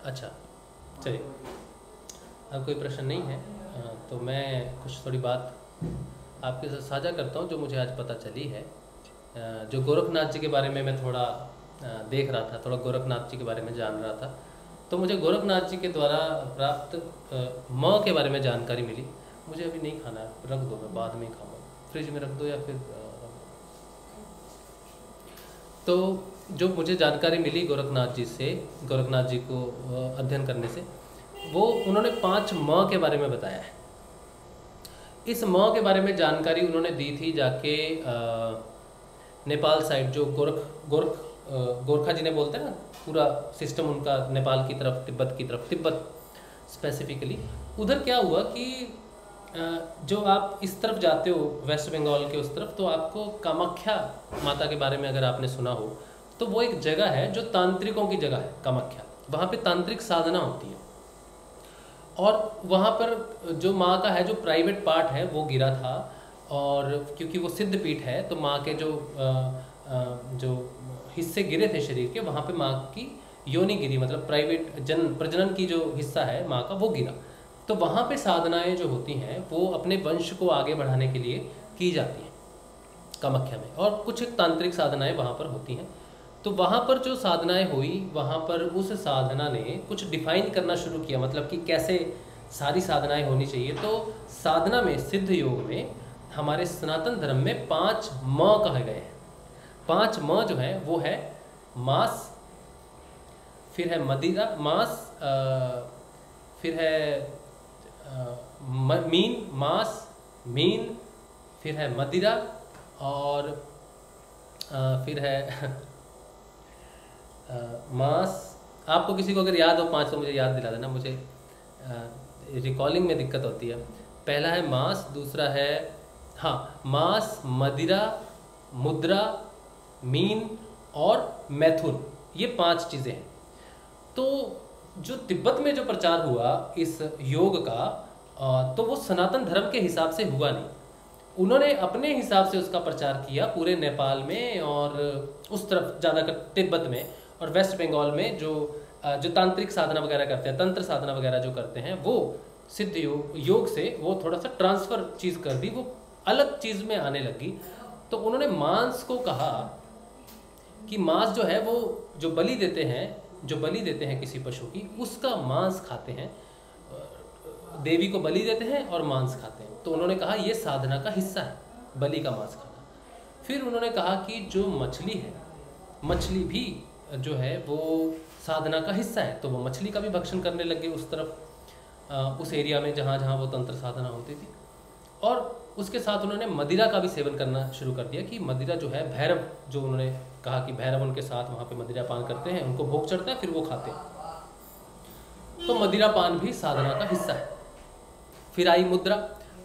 अच्छा, चलिए, अब कोई प्रश्न नहीं है तो मैं कुछ थोड़ी बात आपके साथ साझा करता हूँ जो मुझे आज पता चली है। जो गोरखनाथ जी के बारे में मैं थोड़ा देख रहा था, थोड़ा गोरखनाथ जी के बारे में जान रहा था, तो मुझे गोरखनाथ जी के द्वारा प्राप्त म के बारे में जानकारी मिली। मुझे अभी नहीं खाना है, रख दो, मैं बाद में ही खाऊंगा, फ्रिज में रख दो या फिर तो जो मुझे जानकारी मिली गोरखनाथ जी से, गोरखनाथ जी को अध्ययन करने से, वो उन्होंने 5 म के बारे में बताया है। इस म के बारे में जानकारी उन्होंने दी थी जाके नेपाल साइड, जो गोरखा जी ने बोलते हैं ना, पूरा सिस्टम उनका नेपाल की तरफ, तिब्बत की तरफ, तिब्बत स्पेसिफिकली। उधर क्या हुआ कि जो आप इस तरफ जाते हो वेस्ट बंगाल के उस तरफ, तो आपको कामाख्या माता के बारे में अगर आपने सुना हो तो वो एक जगह है जो तांत्रिकों की जगह है, कामाख्या। वहाँ पे तांत्रिक साधना होती है और वहाँ पर जो माँ का है जो प्राइवेट पार्ट है वो गिरा था, और क्योंकि वो सिद्ध पीठ है तो माँ के जो हिस्से गिरे थे शरीर के, वहाँ पे माँ की योनिगिरी मतलब प्राइवेट प्रजनन की जो हिस्सा है माँ का वो गिरा। तो वहाँ पे साधनाएं जो होती हैं वो अपने वंश को आगे बढ़ाने के लिए की जाती हैं कामाख्या में, और कुछ तांत्रिक साधनाएं वहाँ पर होती हैं। तो वहाँ पर जो साधनाएं हुई वहाँ पर उस साधना ने कुछ डिफाइन करना शुरू किया, मतलब कि कैसे सारी साधनाएं होनी चाहिए। तो साधना में, सिद्ध योग में हमारे सनातन धर्म में 5 म कहे गए हैं। 5 म जो है वो है मांस, फिर है मदिरा मांस, फिर है मीन मांस मीन, फिर है मदिरा, और फिर है मांस। आपको किसी को अगर याद हो 5 तो मुझे याद दिला देना, मुझे रिकॉलिंग में दिक्कत होती है। पहला है मांस, दूसरा है मांस, मदिरा, मुद्रा, मीन और मैथुन, ये 5 चीज़ें हैं। तो जो तिब्बत में जो प्रचार हुआ इस योग का, तो वो सनातन धर्म के हिसाब से हुआ नहीं। उन्होंने अपने हिसाब से उसका प्रचार किया पूरे नेपाल में और उस तरफ ज़्यादातर तिब्बत में और वेस्ट बंगाल में जो तांत्रिक साधना वगैरह करते हैं, तंत्र साधना वगैरह जो करते हैं, वो सिद्ध योग से वो थोड़ा सा ट्रांसफ़र चीज़ कर दी, वो अलग चीज़ में आने लगी। तो उन्होंने मांस को कहा कि मांस जो है वो जो बलि देते हैं किसी पशु की, उसका मांस खाते हैं, देवी को बलि देते हैं और मांस खाते हैं। तो उन्होंने कहा ये साधना का हिस्सा है बलि का मांस खाना। फिर उन्होंने कहा कि जो मछली है, मछली भी जो है वो साधना का हिस्सा है, तो वो मछली का भी भक्षण करने लगे उस तरफ, उस एरिया में जहाँ जहाँ वो तंत्र साधना होती थी। और उसके साथ उन्होंने मदिरा का भी सेवन करना शुरू कर दिया कि मदिरा जो है भैरव, जो उन्होंने कहा कि भैरव उनके साथ वहाँ पे मदिरा पान करते हैं, उनको भोग चढ़ता है, फिर वो खाते हैं। तो मदिरा पान भी साधना का हिस्सा है। फिर आई मुद्रा।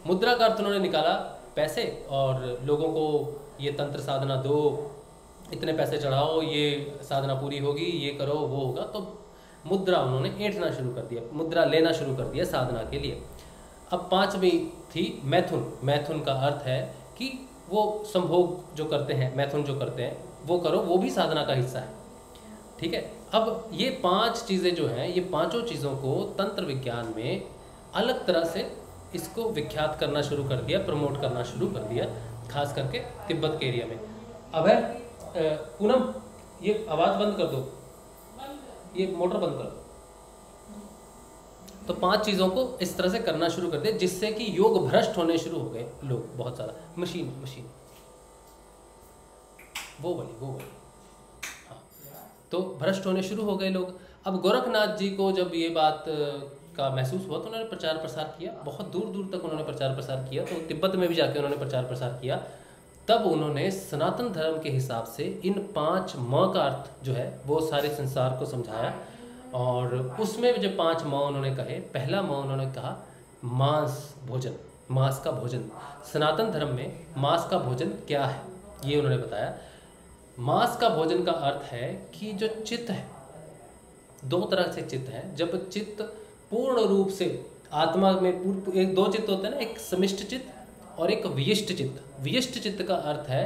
मुद्रा का अर्थ उन्होंने निकाला पैसे, और लोगों को ये तंत्र साधना दो, इतने पैसे चढ़ाओ, ये साधना पूरी होगी, ये करो, वो होगा। तो मुद्रा उन्होंने ऐंठना शुरू कर दिया, मुद्रा लेना शुरू कर दिया साधना के लिए। अब 5वीं थी मैथुन। मैथुन का अर्थ है कि वो संभोग जो करते हैं, मैथुन जो करते हैं वो करो, वो भी साधना का हिस्सा है। ठीक है। अब ये 5 चीज़ें जो हैं, ये पांचों चीज़ों को तंत्र विज्ञान में अलग तरह से इसको विख्यात करना शुरू कर दिया, प्रमोट करना शुरू कर दिया, खास करके तिब्बत के एरिया में। अब है पूनम, ये आवाज़ बंद कर दो, ये मोटर बंद कर दो। तो 5 चीज़ों को इस तरह से करना शुरू कर दिया, जिससे कि योग भ्रष्ट होने शुरू हो गए लोग बहुत ज़्यादा। मशीन वो वाली हाँ, तो भ्रष्ट होने शुरू हो गए लोग। अब गोरखनाथ जी को जब ये बात का महसूस हुआ तो उन्होंने प्रचार प्रसार किया, बहुत दूर दूर तक उन्होंने प्रचार प्रसार किया। तो तिब्बत में भी जाके उन्होंने प्रचार प्रसार किया। तब उन्होंने सनातन धर्म के हिसाब से इन 5 म का अर्थ जो है वो सारे संसार को समझाया। और उसमें जो 5 म उन्होंने कहे, पहला म उन्होंने कहा मांस भोजन, मांस का भोजन। सनातन धर्म में मांस का भोजन क्या है ये उन्होंने बताया। मांस का भोजन का अर्थ है कि जो चित्त है, 2 तरह से चित्त है। जब चित्त पूर्ण रूप से आत्मा में एक 2 चित्त होते हैं ना, एक समिष्ट चित्त और एक विशिष्ट चित्त। विशिष्ट चित्त का अर्थ है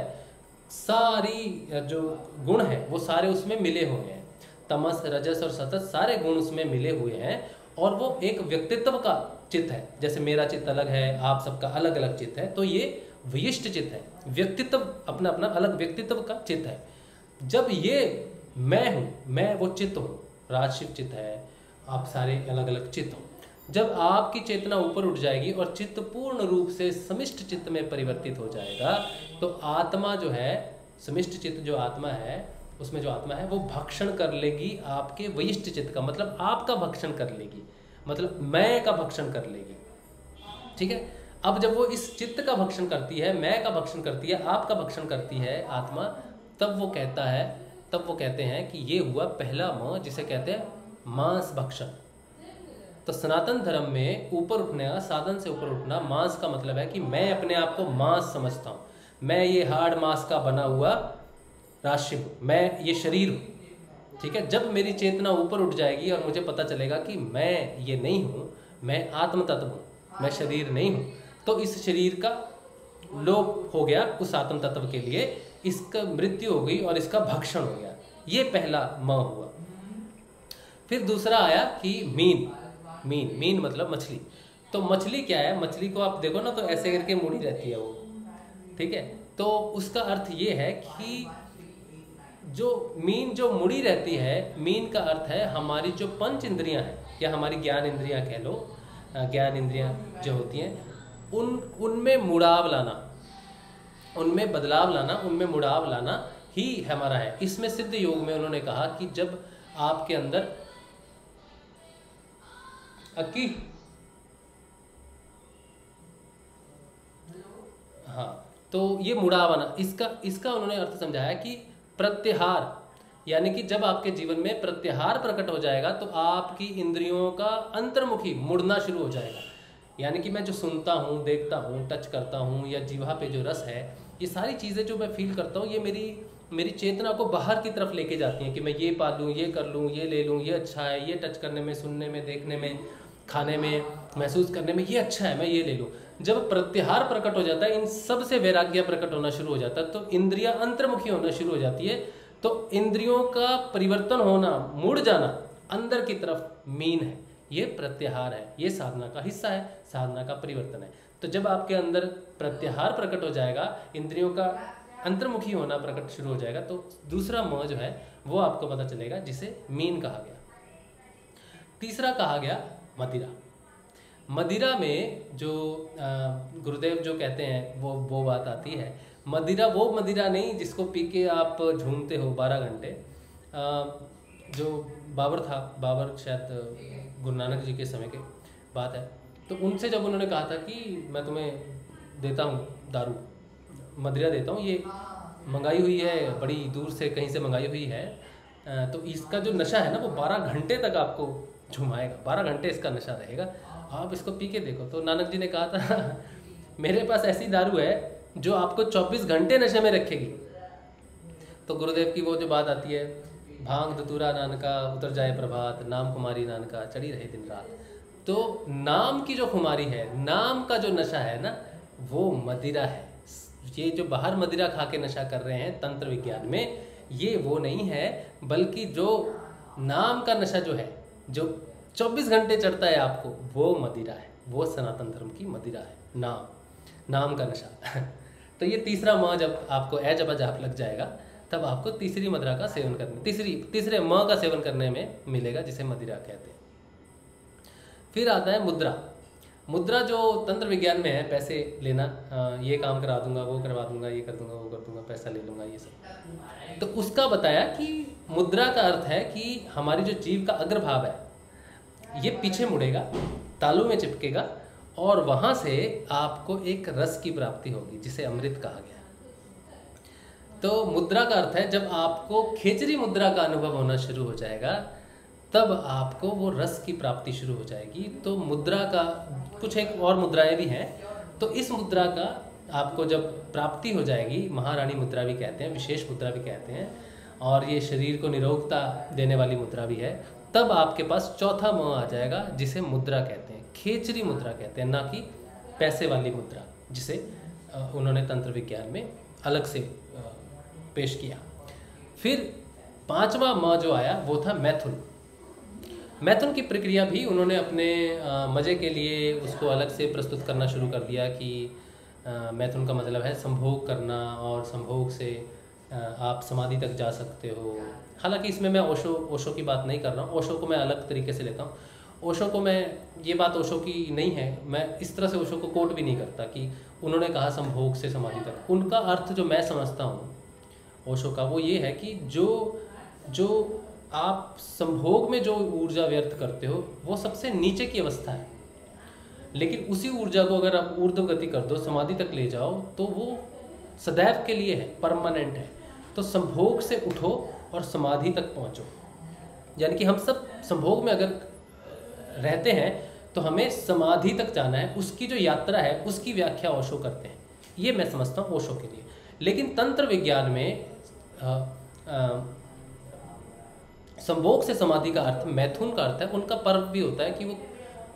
सारी जो गुण है वो सारे उसमें मिले हुए हैं, तमस रजस और सतस सारे गुण उसमें मिले हुए हैं, और वो एक व्यक्तित्व का चित्त है। जैसे मेरा चित्त अलग है, आप सबका अलग अलग चित्त है, तो ये विशिष्ट चित्त है, व्यक्तित्व अपना अपना अलग व्यक्तित्व का चित्त है। जब ये मैं हूँ, मैं वो चित्त हूँ, राजशिव चित्त है, आप सारे अलग अलग चित्त हो। जब आपकी चेतना ऊपर उठ जाएगी और चित्त पूर्ण रूप से समिष्ट चित्त में परिवर्तित हो जाएगा, तो आत्मा जो है, समिष्ट चित्त जो आत्मा है, उसमें जो आत्मा है वो भक्षण कर लेगी आपके विशिष्ट चित्त का, मतलब आपका भक्षण कर लेगी, मतलब मैं का भक्षण कर लेगी। ठीक है। अब जब वो इस चित्त का भक्षण करती है, मैं का भक्षण करती है, आपका भक्षण करती है आत्मा, तब वो कहते हैं कि ये हुआ पहला म, जिसे कहते हैं मांस भक्षण। तो सनातन धर्म में ऊपर उठने, साधन से ऊपर उठना, मांस का मतलब है कि मैं अपने आप को मांस समझता हूँ, मैं ये हार्ड मांस का बना हुआ राशिव हूँ, मैं ये शरीर हूँ। ठीक है। जब मेरी चेतना ऊपर उठ जाएगी और मुझे पता चलेगा कि मैं ये नहीं हूँ, मैं आत्म तत्व हूँ, मैं शरीर नहीं हूँ, तो इस शरीर का लोप हो गया उस आत्म तत्व के लिए, इसका मृत्यु हो गई और इसका भक्षण हो गया। ये पहला म हुआ। फिर दूसरा आया कि मीन। मीन मीन मतलब मछली। तो मछली क्या है, मछली को आप देखो ना तो ऐसे करके मुड़ी रहती है वो, ठीक है। तो उसका अर्थ ये है कि जो मीन जो मुड़ी रहती है, मीन का अर्थ है हमारी जो पंच इंद्रियां हैं या हमारी ज्ञान इंद्रियां कह लो, ज्ञान इंद्रियां जो होती हैं उनमें मुड़ाव लाना, उनमें बदलाव लाना, उनमें मुड़ाव लाना ही हमारा है। इसमें सिद्ध योग में उन्होंने कहा कि जब आपके अंदर हाँ, तो ये मुड़ाव आना, इसका उन्होंने अर्थ समझाया कि प्रत्याहार, यानी कि जब आपके जीवन में प्रत्याहार प्रकट हो जाएगा तो आपकी इंद्रियों का अंतर्मुखी मुड़ना शुरू हो जाएगा। यानी कि मैं जो सुनता हूँ, देखता हूँ, टच करता हूँ, या जीवा पे जो रस है, ये सारी चीज़ें जो मैं फील करता हूँ, ये मेरी चेतना को बाहर की तरफ लेके जाती हैं कि मैं ये पा लूँ, ये कर लूँ, ये ले लूँ, ये अच्छा है, ये टच करने में, सुनने में, देखने में, खाने में, महसूस करने में ये अच्छा है, मैं ये ले लूँ। जब प्रत्याहार प्रकट हो जाता है, इन सब से वैराग्य प्रकट होना शुरू हो जाता है, तो इंद्रियां अंतर्मुखी होना शुरू हो जाती है। तो इंद्रियों का परिवर्तन होना, मुड़ जाना अंदर की तरफ मीन है, ये प्रत्याहार है, ये साधना का हिस्सा है, साधना का परिवर्तन है। तो जब आपके अंदर प्रत्याहार प्रकट हो जाएगा, इंद्रियों का अंतर्मुखी होना प्रकट शुरू हो जाएगा, तो दूसरा म जो है वो आपको पता चलेगा, जिसे मीन कहा गया। तीसरा कहा गया मदिरा। मदिरा में जो गुरुदेव जो कहते हैं वो बात आती है, मदिरा वो मदिरा नहीं जिसको पी के आप झूमते हो 12 घंटे। जो बाबर था, बाबर शायद गुरु नानक जी के समय के बात है, तो उनसे जब उन्होंने कहा था कि मैं तुम्हें देता हूँ दारू, मदिरा देता हूँ, ये मंगाई हुई है, बड़ी दूर से कहीं से मंगाई हुई है, तो इसका जो नशा है ना वो 12 घंटे तक आपको झुमाएगा, 12 घंटे इसका नशा रहेगा, आप इसको पी के देखो। तो नानक जी ने कहा था मेरे पास ऐसी दारू है जो आपको 24 घंटे नशे में रखेगी। तो गुरुदेव की वो जो बात आती है, भांग धतूरा नानका उतर जाए प्रभात, नाम कुमारी नानका चढ़ी रहे दिन रात। तो नाम की जो खुमारी है, नाम का जो नशा है ना, वो मदिरा है। ये जो बाहर मदिरा खा के नशा कर रहे हैं तंत्र विज्ञान में, ये वो नहीं है, बल्कि जो नाम का नशा जो है, जो 24 घंटे चढ़ता है आपको, वो मदिरा है, वो सनातन धर्म की मदिरा है, नाम का नशा। तो ये तीसरा म जब आपको जब जाप लग जाएगा, तब आपको तीसरी मदिरा का सेवन करने, तीसरे म का सेवन करने में मिलेगा, जिसे मदिरा कहते हैं। फिर आता है मुद्रा। मुद्रा जो तंत्र विज्ञान में है, पैसे लेना, ये काम करा दूंगा, वो करवा दूंगा, ये कर दूंगा, वो कर दूंगा, पैसा ले लूंगा, ये सब। तो उसका बताया कि मुद्रा का अर्थ है कि हमारी जो जीव का अग्रभाव है, ये पीछे मुड़ेगा, तालू में चिपकेगा, और वहां से आपको एक रस की प्राप्ति होगी, जिसे अमृत कहा गया। तो मुद्रा का अर्थ है जब आपको खेचरी मुद्रा का अनुभव होना शुरू हो जाएगा, तब आपको वो रस की प्राप्ति शुरू हो जाएगी। तो मुद्रा का कुछ एक और मुद्राएं भी हैं, तो इस मुद्रा का आपको जब प्राप्ति हो जाएगी, महारानी मुद्रा भी कहते हैं, विशेष मुद्रा भी कहते हैं, और ये शरीर को निरोगता देने वाली मुद्रा भी है, तब आपके पास चौथा म आ जाएगा, जिसे मुद्रा कहते हैं, खेचरी मुद्रा कहते हैं, ना कि पैसे वाली मुद्रा, जिसे उन्होंने तंत्र विज्ञान में अलग से पेश किया। फिर पांचवा म जो आया वो था मैथुन। मैथुन की प्रक्रिया भी उन्होंने अपने मज़े के लिए उसको अलग से प्रस्तुत करना शुरू कर दिया कि मैथुन का मतलब है संभोग करना, और संभोग से आप समाधि तक जा सकते हो। हालांकि इसमें मैं ओशो की बात नहीं कर रहा हूँ, ओशो को मैं अलग तरीके से लेता हूँ। ओशो को मैं, ये बात ओशो की नहीं है, मैं इस तरह से ओशो को कोट भी नहीं करता कि उन्होंने कहा संभोग से समाधि तक। उनका अर्थ जो मैं समझता हूँ ओशो का, वो ये है कि जो आप संभोग में जो ऊर्जा व्यर्थ करते हो, वो सबसे नीचे की अवस्था है, लेकिन उसी ऊर्जा को अगर आप ऊर्ध्व गति कर दो, समाधि तक ले जाओ, तो वो सदैव के लिए है, परमानेंट है। तो संभोग से उठो और समाधि तक पहुँचो। यानी कि हम सब संभोग में अगर रहते हैं तो हमें समाधि तक जाना है, उसकी जो यात्रा है उसकी व्याख्या ओशो करते हैं, ये मैं समझता हूँ ओशो के लिए। लेकिन तंत्र विज्ञान में संभोग से समाधि का अर्थ, मैथुन का अर्थ है, उनका पर्व भी होता है कि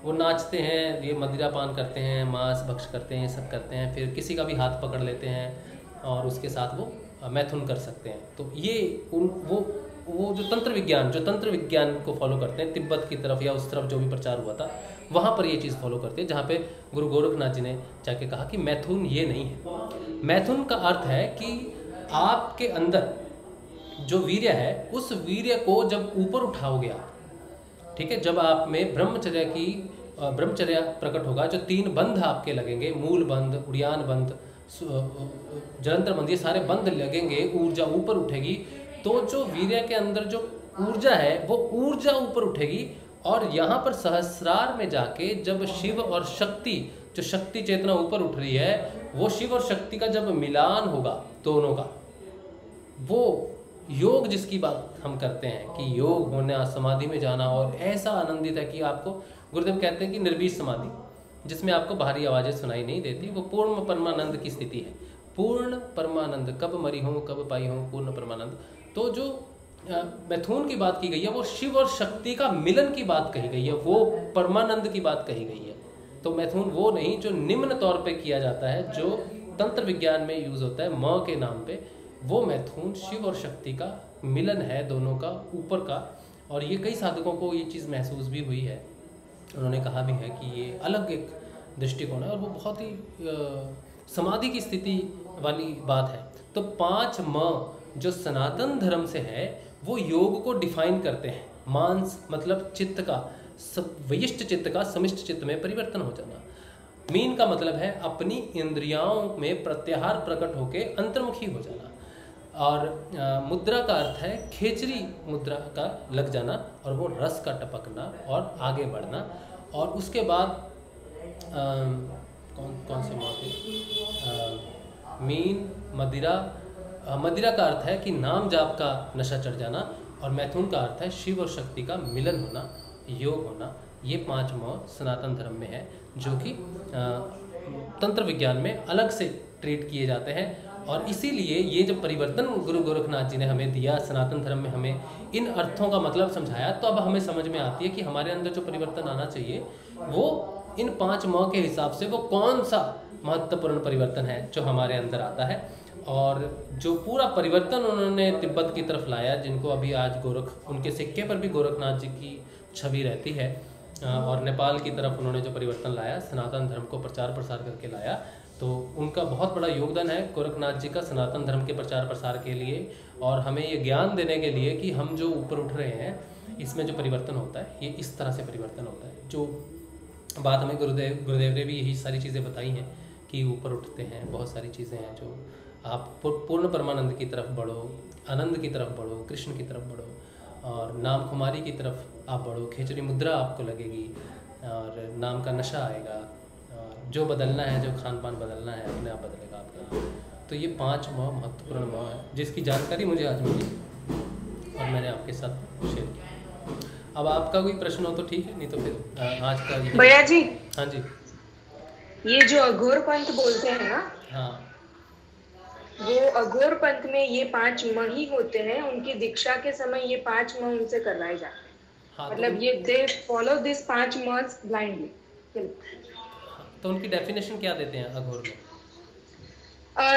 वो नाचते हैं, ये मदिरा पान करते हैं, मांस भक्ष करते हैं, सब करते हैं, फिर किसी का भी हाथ पकड़ लेते हैं और उसके साथ वो मैथुन कर सकते हैं। तो ये वो वो जो तंत्र विज्ञान को फॉलो करते हैं, तिब्बत की तरफ या उस तरफ जो भी प्रचार हुआ था वहाँ पर ये चीज़ फॉलो करते हैं, जहाँ पे गुरु गोरखनाथ जी ने जाके कहा कि मैथुन ये नहीं है। मैथुन का अर्थ है कि आपके अंदर जो वीर्य है उस वीर्य को जब ऊपर उठाओगे आप, ठीक है, जब आप में ब्रह्मचर्य प्रकट होगा, जो 3 बंध आपके लगेंगे, मूल बंध, उड़ियान बंध, जलंधर बंध, ये सारे बंध लगेंगे, ऊर्जा ऊपर उठेगी, तो जो वीर्य के अंदर जो ऊर्जा है वो ऊर्जा ऊपर उठेगी और यहाँ पर सहस्रार में जाके जब शिव और शक्ति, जो शक्ति चेतना ऊपर उठ रही है, वो शिव और शक्ति का जब मिलान होगा दोनों का, वो योग जिसकी बात हम करते हैं कि योग होना, समाधि में जाना और ऐसा आनंदित है कि आपको गुरुदेव कहते हैं कि निर्विष समाधि, जिसमें आपको बाहरी आवाज़ें सुनाई नहीं देती, वो पूर्ण परमानंद की स्थिति है। पूर्ण परमानंद, कब मरी हूँ कब पाई हूँ पूर्ण परमानंद। तो जो मैथुन की बात की गई है वो शिव और शक्ति का मिलन की बात कही गई है, वो परमानंद की बात कही गई है। तो मैथुन वो नहीं जो निम्न तौर पे किया जाता है, जो तंत्र विज्ञान में यूज़ होता है म के नाम पे, वो मैथुन शिव और शक्ति का मिलन है, दोनों का ऊपर का। और ये कई साधकों को ये चीज़ महसूस भी हुई है, उन्होंने कहा भी है कि ये अलग एक दृष्टिकोण है और वो बहुत ही समाधि की स्थिति वाली बात है। तो 5 म जो सनातन धर्म से है वो योग को डिफाइन करते हैं। मांस मतलब चित्त का, वयिष्ठ चित्त का समिष्ट चित्त में परिवर्तन हो जाना। मीन का मतलब है अपनी इंद्रियाओं में प्रत्याहार प्रकट होके अंतर्मुखी हो जाना। और मुद्रा का अर्थ है खेचरी मुद्रा का लग जाना, और वो रस का टपकना और आगे बढ़ना। और उसके बाद कौन से माँ थे, मीन, मदिरा का अर्थ है कि नाम जाप का नशा चढ़ जाना। और मैथुन का अर्थ है शिव और शक्ति का मिलन होना, योग होना। ये 5 म सनातन धर्म में है, जो कि तंत्र विज्ञान में अलग से ट्रीट किए जाते हैं। और इसीलिए ये जब परिवर्तन गुरु गोरखनाथ जी ने हमें दिया, सनातन धर्म में हमें इन अर्थों का मतलब समझाया, तो अब हमें समझ में आती है कि हमारे अंदर जो परिवर्तन आना चाहिए वो इन 5 म के हिसाब से वो कौन सा महत्वपूर्ण परिवर्तन है जो हमारे अंदर आता है। और जो पूरा परिवर्तन उन्होंने तिब्बत की तरफ लाया, जिनको अभी आज उनके सिक्के पर भी गोरखनाथ जी की छवि रहती है, और नेपाल की तरफ उन्होंने जो परिवर्तन लाया, सनातन धर्म को प्रचार प्रसार करके लाया, तो उनका बहुत बड़ा योगदान है गोरखनाथ जी का सनातन धर्म के प्रचार प्रसार के लिए, और हमें ये ज्ञान देने के लिए कि हम जो ऊपर उठ रहे हैं इसमें जो परिवर्तन होता है ये इस तरह से परिवर्तन होता है। जो बात हमें गुरुदेव ने भी यही सारी चीज़ें बताई हैं कि ऊपर उठते हैं, बहुत सारी चीज़ें हैं जो आप पूर्ण परमानंद की तरफ बढ़ो, आनंद की तरफ बढ़ो, कृष्ण की तरफ बढ़ो, और नाम खुमारी की तरफ आप बढ़ो, खेचरी मुद्रा आपको लगेगी और नाम का नशा आएगा, और जो बदलना है, जो खान पान बदलना है, अपने आप बदलेगा आपका। तो ये 5 म महत्वपूर्ण म है जिसकी जानकारी मुझे आज मिली और मैंने आपके साथ शेयर किया। अब आपका कोई प्रश्न हो तो ठीक है, नहीं तो फिर आज का भैया जी। हाँ जी। ये जो अघोर पंथ बोलते हैं ना, हाँ, वो अघोर पंथ में ये 5 म ही होते हैं, उनकी दीक्षा के समय ये 5 म उनसे करवाए जाते हैं। हाँ, मतलब ये they follow this 5 months blindly. तो उनकी डेफिनेशन क्या देते हैं अघोर में?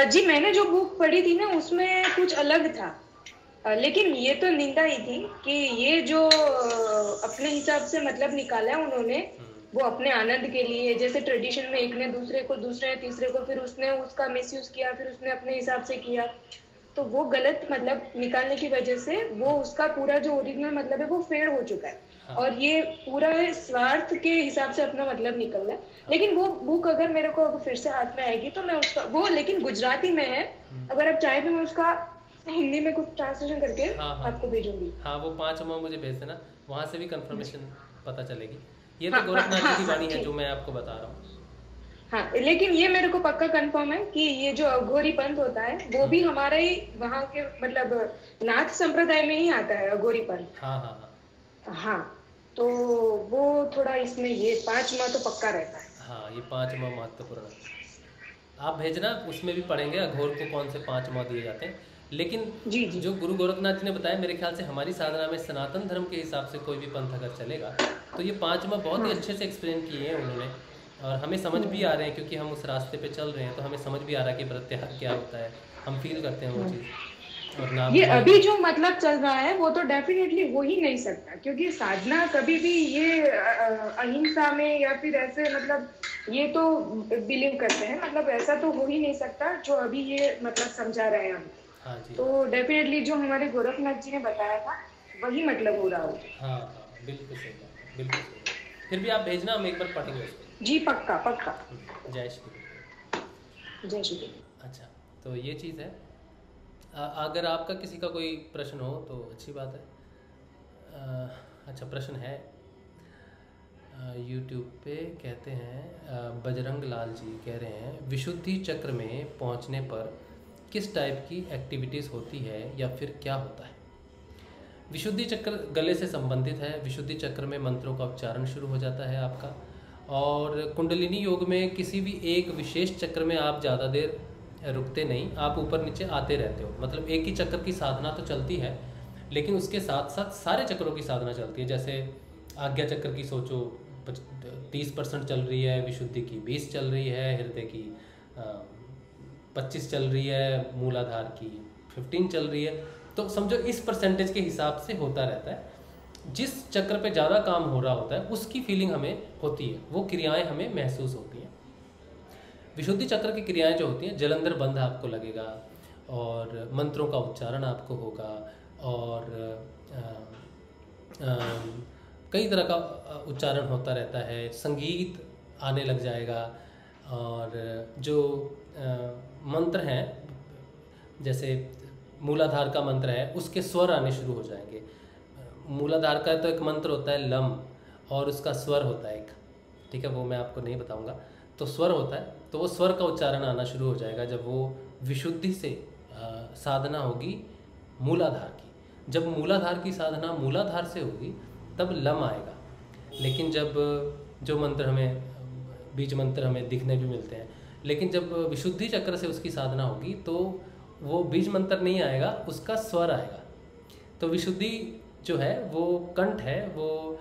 जी मैंने जो बुक पढ़ी थी ना उसमें कुछ अलग था, लेकिन ये तो निंदा ही थी कि ये जो अपने हिसाब से मतलब निकाला है उन्होंने, वो अपने आनंद के लिए, जैसे ट्रेडिशन में एक ने दूसरे ने तीसरे को, फिर उसने उसका मिसयूज किया, फिर उसने अपने हिसाब से किया, तो वो गलत मतलब निकालने की वजह से वो उसका पूरा जो ओरिजिनल मतलब है वो फेड हो चुका है। हाँ। और ये पूरा स्वार्थ के हिसाब से अपना मतलब निकल रहा है। हाँ। लेकिन वो बुक अगर मेरे को फिर से हाथ में आएगी तो मैं उसका, वो लेकिन गुजराती में है, अगर आप चाहे तो मैं उसका हिंदी में कुछ ट्रांसलेशन करके आपको भेजूंगी। हाँ, वो 5 म मुझे भेज देना, वहाँ से भी कंफर्मेशन पता चलेगी। ये तो गोरखनाथ जी की वाणी है जो मैं आपको बता रहा हूँ। हाँ, लेकिन ये मेरे को पक्का कंफर्म है कि ये जो अघोरी पंथ होता है वो भी हमारे ही वहाँ के मतलब नाथ संप्रदाय में ही आता है, अघोरी पंथ। हाँ हाँ हाँ हाँ, तो वो थोड़ा इसमें ये 5 म तो पक्का रहता है। हाँ, ये 5 म महत्वपूर्ण है। आप भेजना, उसमें भी पढ़ेंगे अघोर को कौन से 5 म दिए जाते हैं। लेकिन जी जी। जो गुरु गोरखनाथ जी ने बताया, मेरे ख्याल से हमारी साधना में सनातन धर्म के हिसाब से कोई भी पंथ अगर चलेगा तो ये 5 म बहुत ही अच्छे से एक्सप्लेन किए हैं उन्होंने, और हमें समझ भी आ रहे हैं क्योंकि हम उस रास्ते पे चल रहे हैं, तो हमें समझ भी आ रहा है कि प्रत्याहार क्या होता है, हम फील करते हैं वो चीज़। ये अभी जो मतलब चल रहा है वो तो डेफिनेटली हो ही नहीं सकता, क्योंकि साधना कभी भी ये अहिंसा में या फिर ऐसे मतलब ये तो बिलीव करते हैं, मतलब ऐसा तो हो ही नहीं सकता जो अभी ये मतलब समझा रहे हैं हम। हाँ जी। तो डेफिनेटली जो हमारे गोरखनाथ जी ने बताया था वही मतलब हो रहा हो। हाँ बिल्कुल सही बात है, बिल्कुल सही। फिर भी आप भेजना, हम एक बार पढ़ेंगे उसको। जी पक्का पक्का। जय श्री जय श्री। अच्छा, तो ये चीज़ है। अगर आपका किसी का कोई प्रश्न हो तो अच्छी बात है। अच्छा, प्रश्न है यूट्यूब पे, कहते हैं बजरंग लाल जी कह रहे हैं विशुद्धि चक्र में पहुंचने पर किस टाइप की एक्टिविटीज़ होती है या फिर क्या होता है। विशुद्धि चक्र गले से संबंधित है। विशुद्धि चक्र में मंत्रों का उच्चारण शुरू हो जाता है आपका, और कुंडलिनी योग में किसी भी एक विशेष चक्र में आप ज़्यादा देर रुकते नहीं, आप ऊपर नीचे आते रहते हो। मतलब एक ही चक्र की साधना तो चलती है, लेकिन उसके साथ साथ सारे चक्रों की साधना चलती है। जैसे आज्ञा चक्र की सोचो 30% चल रही है, विशुद्धि की 20 चल रही है, हृदय की 25 चल रही है, मूलाधार की 15 चल रही है। तो समझो इस परसेंटेज के हिसाब से होता रहता है। जिस चक्र पे ज़्यादा काम हो रहा होता है उसकी फीलिंग हमें होती है, वो क्रियाएं हमें महसूस होती हैं। विशुद्धि चक्र की क्रियाएं जो होती हैं, जलंधर बंध आपको लगेगा, और मंत्रों का उच्चारण आपको होगा, और कई तरह का उच्चारण होता रहता है, संगीत आने लग जाएगा, और जो मंत्र हैं जैसे मूलाधार का मंत्र है उसके स्वर आने शुरू हो जाएंगे। मूलाधार का तो एक मंत्र होता है लम, और उसका स्वर होता है एक, ठीक है, वो मैं आपको नहीं बताऊंगा। तो स्वर होता है, तो वो स्वर का उच्चारण आना शुरू हो जाएगा जब वो विशुद्धि से साधना होगी मूलाधार की। जब मूलाधार की साधना मूलाधार से होगी तब लम आएगा। लेकिन जब जो मंत्र हमें बीज मंत्र हमें दिखने भी मिलते हैं, लेकिन जब विशुद्धि चक्र से उसकी साधना होगी तो वो बीज मंत्र नहीं आएगा, उसका स्वर आएगा। तो विशुद्धि जो है वो कंठ है, वो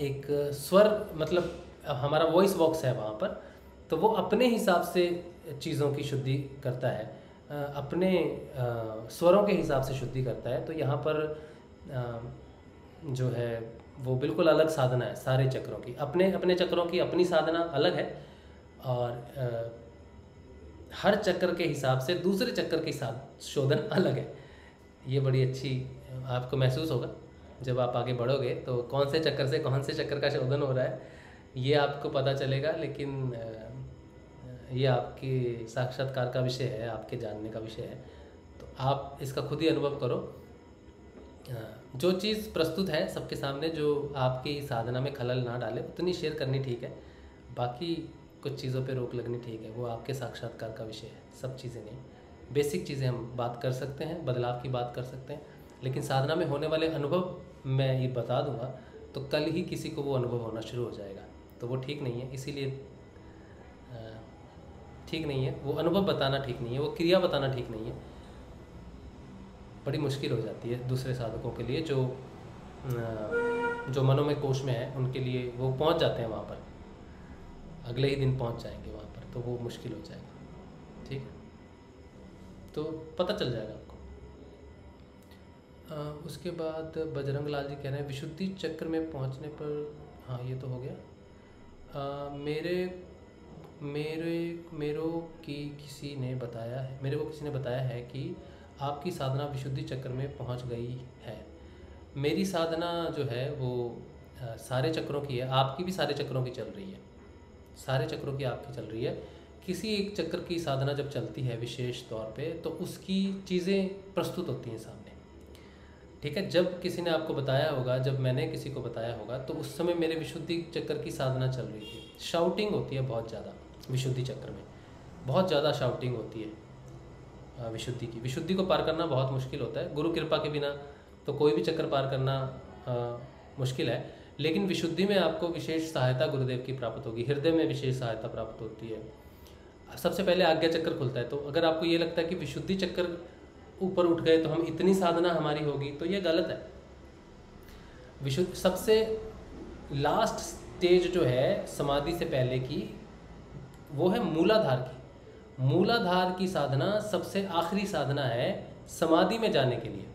एक स्वर, मतलब हमारा वॉइस बॉक्स है वहाँ पर, तो वो अपने हिसाब से चीज़ों की शुद्धि करता है, अपने स्वरों के हिसाब से शुद्धि करता है। तो यहाँ पर जो है वो बिल्कुल अलग साधना है सारे चक्रों की, अपने अपने चक्रों की अपनी साधना अलग है, और हर चक्र के हिसाब से दूसरे चक्र के साथ शोधन अलग है। ये बड़ी अच्छी आपको महसूस होगा जब आप आगे बढ़ोगे, तो कौन से चक्र से कौन से चक्र का शोधन हो रहा है ये आपको पता चलेगा। लेकिन ये आपके साक्षात्कार का विषय है, आपके जानने का विषय है, तो आप इसका खुद ही अनुभव करो। जो चीज़ प्रस्तुत है सबके सामने, जो आपकी साधना में खलल ना डाले उतनी शेयर करनी ठीक है, बाकी कुछ चीज़ों पे रोक लगनी ठीक है, वो आपके साक्षात्कार का विषय है, सब चीज़ें नहीं। बेसिक चीज़ें हम बात कर सकते हैं, बदलाव की बात कर सकते हैं, लेकिन साधना में होने वाले अनुभव मैं ये बता दूंगा तो कल ही किसी को वो अनुभव होना शुरू हो जाएगा, तो वो ठीक नहीं है। इसीलिए ठीक नहीं है, वो अनुभव बताना ठीक नहीं है, वो क्रिया बताना ठीक नहीं है। बड़ी मुश्किल हो जाती है दूसरे साधकों के लिए, जो मनोमय कोश में है उनके लिए। वो पहुंच जाते हैं वहाँ पर, अगले ही दिन पहुंच जाएंगे वहाँ पर, तो वो मुश्किल हो जाएगा। ठीक है, तो पता चल जाएगा आपको। उसके बाद बजरंग लाल जी कह रहे हैं विशुद्धि चक्र में पहुंचने पर, हाँ ये तो हो गया। मेरे को किसी ने बताया है कि आपकी साधना विशुद्धि चक्र में पहुंच गई है। मेरी साधना जो है वो सारे चक्रों की है, आपकी भी सारे चक्रों की चल रही है, सारे चक्रों की आपकी चल रही है। किसी एक चक्र की साधना जब चलती है विशेष तौर पे, तो उसकी चीज़ें प्रस्तुत होती हैं सामने। ठीक है, जब किसी ने आपको बताया होगा, जब मैंने किसी को बताया होगा, तो उस समय मेरे विशुद्धि चक्र की साधना चल रही थी। शाउटिंग होती है बहुत ज़्यादा विशुद्धि चक्र में, बहुत ज़्यादा शाउटिंग होती है विशुद्धि की। विशुद्धि को पार करना बहुत मुश्किल होता है, गुरु कृपा के बिना तो कोई भी चक्र पार करना मुश्किल है, लेकिन विशुद्धि में आपको विशेष सहायता गुरुदेव की प्राप्त होगी, हृदय में विशेष सहायता प्राप्त होती है। सबसे पहले आज्ञा चक्र खुलता है, तो अगर आपको ये लगता है कि विशुद्धि चक्र ऊपर उठ गए तो हम इतनी साधना हमारी होगी, तो ये गलत है। विशुद्ध सबसे लास्ट स्टेज जो है समाधि से पहले की, वो है मूलाधार की। मूलाधार की साधना सबसे आखिरी साधना है समाधि में जाने के लिए,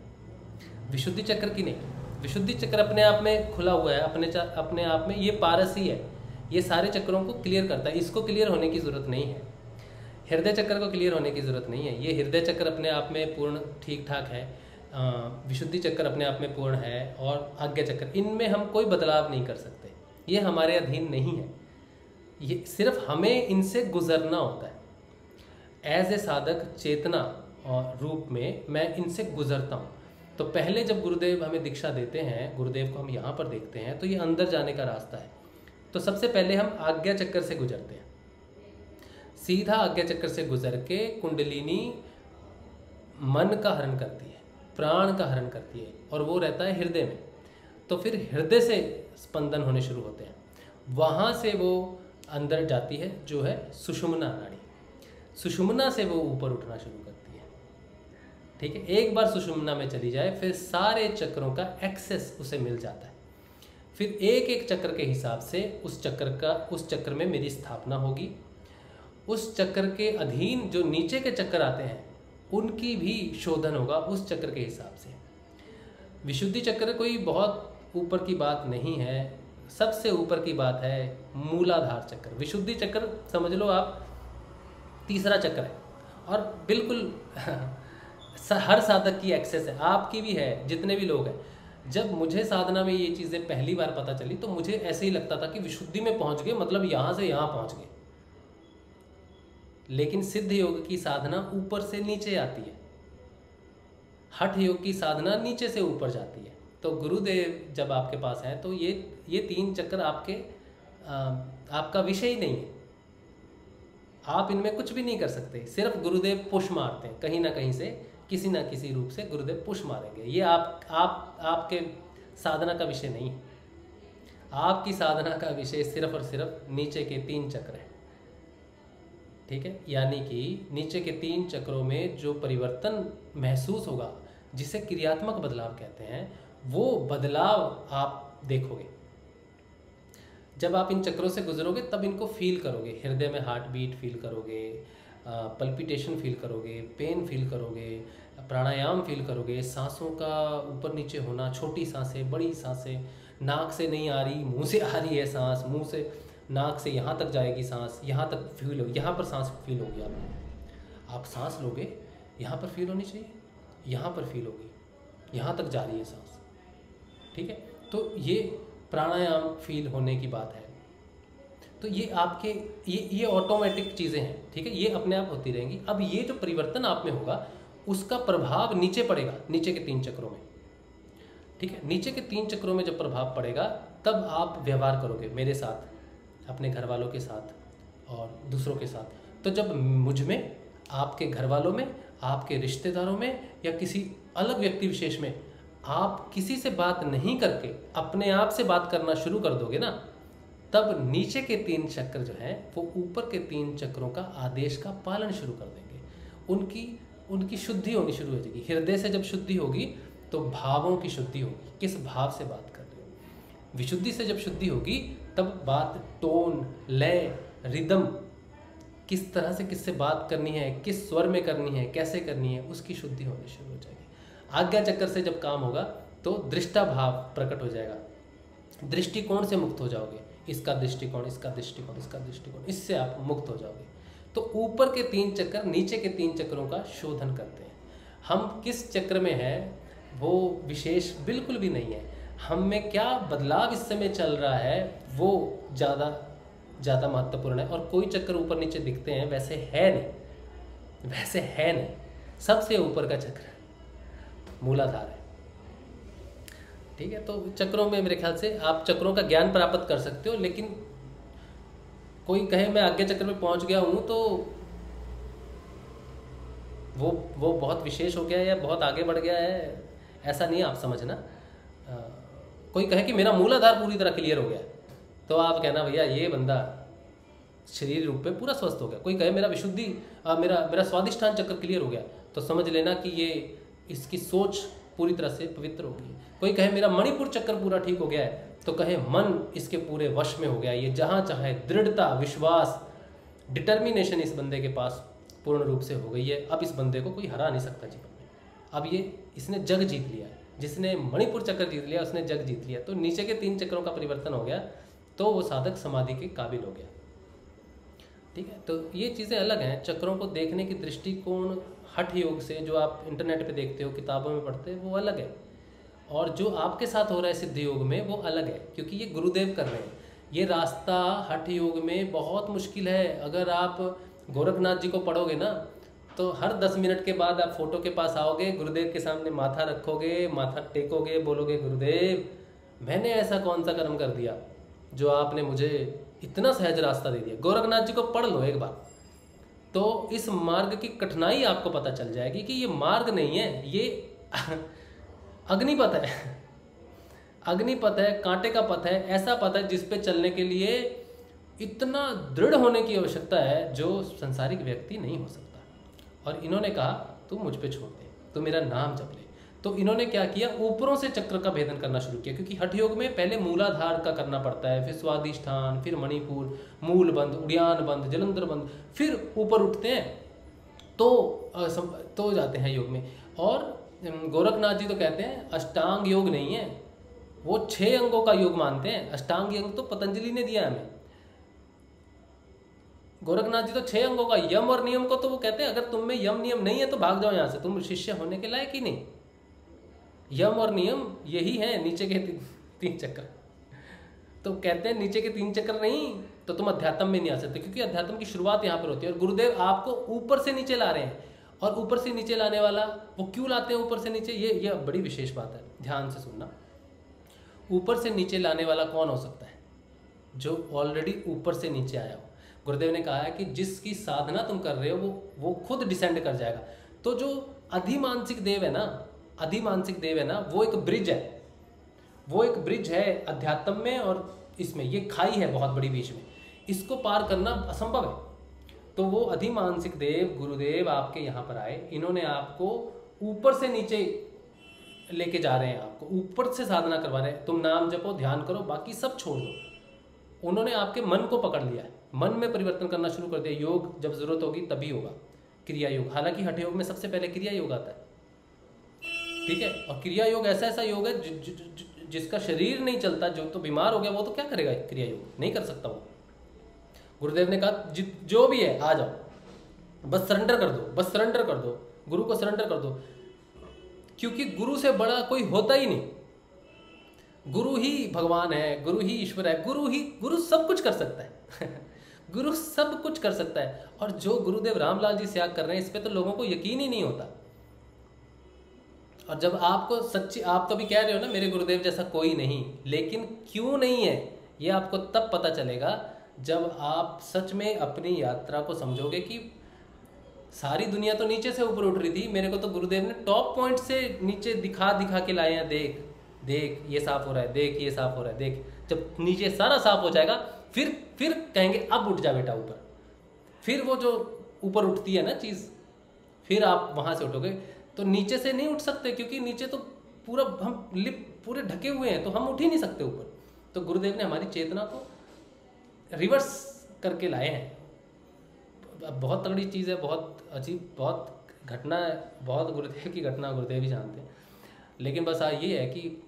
विशुद्धि चक्र की नहीं। विशुद्धि चक्र अपने आप में खुला हुआ है, अपने आप में ये पारसी है, ये सारे चक्रों को क्लियर करता है, इसको क्लियर होने की ज़रूरत नहीं है। हृदय चक्र को क्लियर होने की ज़रूरत नहीं है, ये हृदय चक्र अपने आप में पूर्ण ठीक ठाक है, विशुद्धि चक्र अपने आप में पूर्ण है, और आज्ञा चक्र, इनमें हम कोई बदलाव नहीं कर सकते, ये हमारे अधीन नहीं है, ये सिर्फ हमें इनसे गुजरना होता है। एज ए साधक चेतना और रूप में मैं इनसे गुजरता हूँ। तो पहले जब गुरुदेव हमें दीक्षा देते हैं, गुरुदेव को हम यहाँ पर देखते हैं, तो ये अंदर जाने का रास्ता है। तो सबसे पहले हम आज्ञा चक्कर से गुजरते हैं, सीधा आज्ञा चक्कर से गुजर के कुंडलिनी मन का हरण करती है, प्राण का हरण करती है, और वो रहता है हृदय में। तो फिर हृदय से स्पंदन होने शुरू होते हैं, वहाँ से वो अंदर जाती है जो है सुषुम्ना नाड़ी, सुषुम्ना से वो ऊपर उठना शुरू करती है। ठीक है, एक बार सुषुम्ना में चली जाए फिर सारे चक्रों का एक्सेस उसे मिल जाता है। फिर एक एक चक्र के हिसाब से उस चक्र में मेरी स्थापना होगी। उस चक्र के अधीन जो नीचे के चक्र आते हैं उनकी भी शोधन होगा उस चक्र के हिसाब से। विशुद्धि चक्र कोई बहुत ऊपर की बात नहीं है, सबसे ऊपर की बात है मूलाधार चक्र। विशुद्धि चक्र समझ लो आप तीसरा चक्र है, और बिल्कुल हर साधक की एक्सेस है, आपकी भी है, जितने भी लोग हैं। जब मुझे साधना में ये चीज़ें पहली बार पता चली तो मुझे ऐसे ही लगता था कि विशुद्धि में पहुंच गए, मतलब यहाँ से यहाँ पहुंच गए। लेकिन सिद्ध योग की साधना ऊपर से नीचे आती है, हठ योग की साधना नीचे से ऊपर जाती है। तो गुरुदेव जब आपके पास हैं तो ये तीन चक्र आपका विषय ही नहीं है, आप इनमें कुछ भी नहीं कर सकते। सिर्फ गुरुदेव पुश मारते हैं, कहीं ना कहीं से किसी ना किसी रूप से गुरुदेव पुश मारेंगे। ये आपके साधना का विषय नहीं है, आपकी साधना का विषय सिर्फ और सिर्फ नीचे के तीन चक्र हैं। ठीक है, यानी कि नीचे के तीन चक्रों में जो परिवर्तन महसूस होगा, जिसे क्रियात्मक बदलाव कहते हैं, वो बदलाव आप देखोगे। जब आप इन चक्रों से गुजरोगे तब इनको फील करोगे, हृदय में हार्ट बीट फील करोगे, पल्पिटेशन फील करोगे, पेन फील करोगे, प्राणायाम फील करोगे, सांसों का ऊपर नीचे होना, छोटी सांसें, बड़ी सांसें, नाक से नहीं आ रही, मुंह से आ रही है सांस, मुंह से नाक से यहाँ तक जाएगी सांस, यहाँ तक फील होगी, यहाँ पर सांस फील होगी। आप सांस लोगे, यहाँ पर फील होनी चाहिए, यहाँ पर फील होगी, यहाँ तक जा रही है सांस। ठीक है, तो ये प्राणायाम फील होने की बात है। तो ये आपके ये ऑटोमेटिक चीज़ें हैं। ठीक है, ये अपने आप होती रहेंगी। अब ये जो परिवर्तन आप में होगा उसका प्रभाव नीचे पड़ेगा, नीचे के तीन चक्रों में। ठीक है, नीचे के तीन चक्रों में जब प्रभाव पड़ेगा तब आप व्यवहार करोगे मेरे साथ, अपने घर वालों के साथ और दूसरों के साथ। तो जब मुझ में, आपके घर वालों में, आपके रिश्तेदारों में या किसी अलग व्यक्ति विशेष में आप किसी से बात नहीं करके अपने आप से बात करना शुरू कर दोगे ना, तब नीचे के तीन चक्र जो हैं वो ऊपर के तीन चक्रों का आदेश का पालन शुरू कर देंगे। उनकी शुद्धि होनी शुरू हो जाएगी। हृदय से जब शुद्धि होगी तो भावों की शुद्धि होगी, किस भाव से बात कर रहे हो। विशुद्धि से जब शुद्धि होगी तब बात, टोन, लय, रिदम, किस तरह से किससे बात करनी है, किस स्वर में करनी है, कैसे करनी है, उसकी शुद्धि होनी शुरू हो जाएगी। आज्ञा चक्र से जब काम होगा तो दृष्टा भाव प्रकट हो जाएगा, दृष्टिकोण से मुक्त हो जाओगे, इसका दृष्टिकोण, इसका दृष्टिकोण, इसका दृष्टिकोण, इससे आप मुक्त हो जाओगे। तो ऊपर के तीन चक्र नीचे के तीन चक्रों का शोधन करते हैं। हम किस चक्र में हैं वो विशेष बिल्कुल भी नहीं है, हम में क्या बदलाव इस समय चल रहा है वो ज़्यादा महत्वपूर्ण है। और कोई चक्र ऊपर नीचे दिखते हैं वैसे है नहीं, सबसे ऊपर का चक्र मूलाधार है। ठीक है, तो चक्रों में मेरे ख्याल से आप चक्रों का ज्ञान प्राप्त कर सकते हो। लेकिन कोई कहे मैं आज्ञा चक्र में पहुंच गया हूं तो वो बहुत विशेष हो गया है या बहुत आगे बढ़ गया है, ऐसा नहीं आप समझना। कोई कहे कि मेरा मूलाधार पूरी तरह क्लियर हो गया तो आप कहना भैया ये बंदा शरीर रूप में पूरा स्वस्थ हो गया। कोई कहे मेरा विशुद्धि मेरा स्वादिष्ठान चक्र क्लियर हो गया तो समझ लेना कि ये इसकी सोच पूरी तरह से पवित्र हो गई। कोई कहे मेरा मणिपुर चक्र पूरा ठीक हो गया है तो कहे मन इसके पूरे वश में हो गया, ये जहाँ चाहे दृढ़ता, विश्वास, डिटर्मिनेशन इस बंदे के पास पूर्ण रूप से हो गई है। अब इस बंदे को कोई हरा नहीं सकता जीवन में। अब ये इसने जग जीत लिया है। जिसने मणिपुर चक्र जीत लिया उसने जग जीत लिया। तो नीचे के 3 चक्रों का परिवर्तन हो गया तो वो साधक समाधि के काबिल हो गया। ठीक है, तो ये चीज़ें अलग हैं। चक्रों को देखने की दृष्टिकोण हठ योग से जो आप इंटरनेट पे देखते हो, किताबों में पढ़ते हो, वो अलग है, और जो आपके साथ हो रहा है सिद्ध योग में वो अलग है, क्योंकि ये गुरुदेव कर रहे हैं। ये रास्ता हठ योग में बहुत मुश्किल है। अगर आप गोरखनाथ जी को पढ़ोगे ना तो हर 10 मिनट के बाद आप फोटो के पास आओगे, गुरुदेव के सामने माथा रखोगे, माथा टेकोगे, बोलोगे गुरुदेव मैंने ऐसा कौन सा कर्म कर दिया जो आपने मुझे इतना सहज रास्ता दे दिया। गोरखनाथ जी को पढ़ लो एक बार, तो इस मार्ग की कठिनाई आपको पता चल जाएगी कि ये मार्ग नहीं है, ये अग्निपथ है। अग्निपथ है, कांटे का पथ है, ऐसा पथ है जिस पे चलने के लिए इतना दृढ़ होने की आवश्यकता है जो संसारिक व्यक्ति नहीं हो सकता। और इन्होंने कहा तू मुझ पे छोड़ दे, तू मेरा नाम जप ले। तो इन्होंने क्या किया, ऊपरों से चक्र का भेदन करना शुरू किया, क्योंकि हठ योग में पहले मूलाधार का करना पड़ता है, फिर स्वादिष्ठान, फिर मणिपुर, मूल बंद, उड़ियान बंद, जलंधर बंद, फिर ऊपर उठते हैं तो जाते हैं योग में। और गोरखनाथ जी तो कहते हैं अष्टांग योग नहीं है, वो 6 अंगों का योग मानते हैं। अष्टांग योग तो पतंजलि ने दिया हमें। गोरखनाथ जी तो 6 अंगों का, यम और नियम को तो वो कहते हैं अगर तुम में यम नियम नहीं है तो भाग जाओ यहाँ से, तुम शिष्य होने के लायक ही नहीं। यम और नियम यही है, नीचे के 3 चक्र। तो कहते हैं नीचे के 3 चक्र नहीं तो तुम अध्यात्म में नहीं आ सकते, क्योंकि अध्यात्म की शुरुआत यहाँ पर होती है। और गुरुदेव आपको ऊपर से नीचे ला रहे हैं, और ऊपर से नीचे लाने वाला वो क्यों लाते हैं ऊपर से नीचे, ये बड़ी विशेष बात है, ध्यान से सुनना। ऊपर से नीचे लाने वाला कौन हो सकता है, जो ऑलरेडी ऊपर से नीचे आया हो। गुरुदेव ने कहा है कि जिसकी साधना तुम कर रहे हो वो खुद डिसेंड कर जाएगा। तो जो अधिमानसिक देव है ना, अधिमानसिक देव है ना, वो एक ब्रिज है, वो एक ब्रिज है अध्यात्म में और इसमें। ये खाई है बहुत बड़ी बीच में, इसको पार करना असंभव है। तो वो अधिमानसिक देव गुरुदेव आपके यहाँ पर आए, इन्होंने आपको ऊपर से नीचे लेके जा रहे हैं, आपको ऊपर से साधना करवा रहे हैं। तुम नाम जपो, ध्यान करो, बाकी सब छोड़ दो। उन्होंने आपके मन को पकड़ लिया है, मन में परिवर्तन करना शुरू कर दिया। योग जब जरूरत होगी तभी होगा, क्रिया योग। हालांकि हठ योग में सबसे पहले क्रिया योग आता है, ठीक है। और क्रिया योग ऐसा योग है जिसका शरीर नहीं चलता, जो तो बीमार हो गया वो तो क्या करेगा, क्रिया योग नहीं कर सकता वो। गुरुदेव ने कहा जो भी है आ जाओ, बस सरेंडर कर दो, बस सरेंडर कर दो, गुरु को सरेंडर कर दो, क्योंकि गुरु से बड़ा कोई होता ही नहीं। गुरु ही भगवान है, गुरु ही ईश्वर है, गुरु सब कुछ कर सकता है। गुरु सब कुछ कर सकता है। और जो गुरुदेव रामलाल जी त्याग कर रहे हैं, इस पे तो लोगों को यकीन ही नहीं होता। और जब आपको सच्ची, आप तो भी कह रहे हो ना मेरे गुरुदेव जैसा कोई नहीं, लेकिन क्यों नहीं है ये आपको तब पता चलेगा जब आप सच में अपनी यात्रा को समझोगे कि सारी दुनिया तो नीचे से ऊपर उठ रही थी, मेरे को तो गुरुदेव ने टॉप पॉइंट से नीचे दिखा के लाए हैं। देख देख ये साफ हो रहा है, देख ये साफ हो रहा है, देख। जब नीचे सारा साफ हो जाएगा फिर कहेंगे अब उठ जा बेटा ऊपर। फिर वो जो ऊपर उठती है ना चीज़, फिर आप वहाँ से उठोगे। तो नीचे से नहीं उठ सकते, क्योंकि नीचे तो पूरा हम लिप पूरे ढके हुए हैं, तो हम उठ ही नहीं सकते ऊपर। तो गुरुदेव ने हमारी चेतना को रिवर्स करके लाए हैं। बहुत तगड़ी चीज़ है, बहुत अजीब, बहुत घटना है, बहुत गुरुदेव की घटना गुरुदेव ही जानते हैं। लेकिन बस ये है कि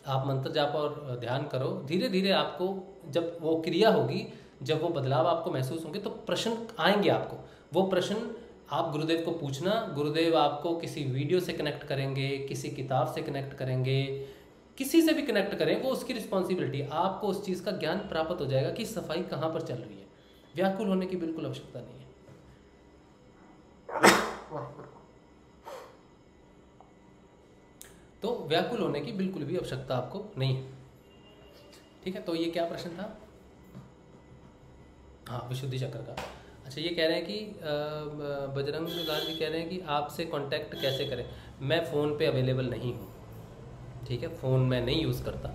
आप मंत्र जाप और ध्यान करो, धीरे धीरे आपको जब वो क्रिया होगी, जब वो बदलाव आपको महसूस होंगे तो प्रश्न आएंगे आपको। वो प्रश्न आप गुरुदेव को पूछना, गुरुदेव आपको किसी वीडियो से कनेक्ट करेंगे, किसी किताब से कनेक्ट करेंगे, किसी से भी कनेक्ट करें, वो उसकी रिस्पॉन्सिबिलिटी। आपको उस चीज़ का ज्ञान प्राप्त हो जाएगा कि सफाई कहाँ पर चल रही है। व्याकुल होने की बिल्कुल आवश्यकता नहीं है। तो व्याकुल होने की बिल्कुल भी आवश्यकता आपको नहीं है, ठीक है। तो ये क्या प्रश्न था? हाँ, विशुद्धि चक्र का। अच्छा, ये कह रहे हैं कि बजरंग लाल जी कह रहे हैं कि आपसे कांटेक्ट कैसे करें। मैं फ़ोन पे अवेलेबल नहीं हूँ, ठीक है। फ़ोन मैं नहीं यूज़ करता,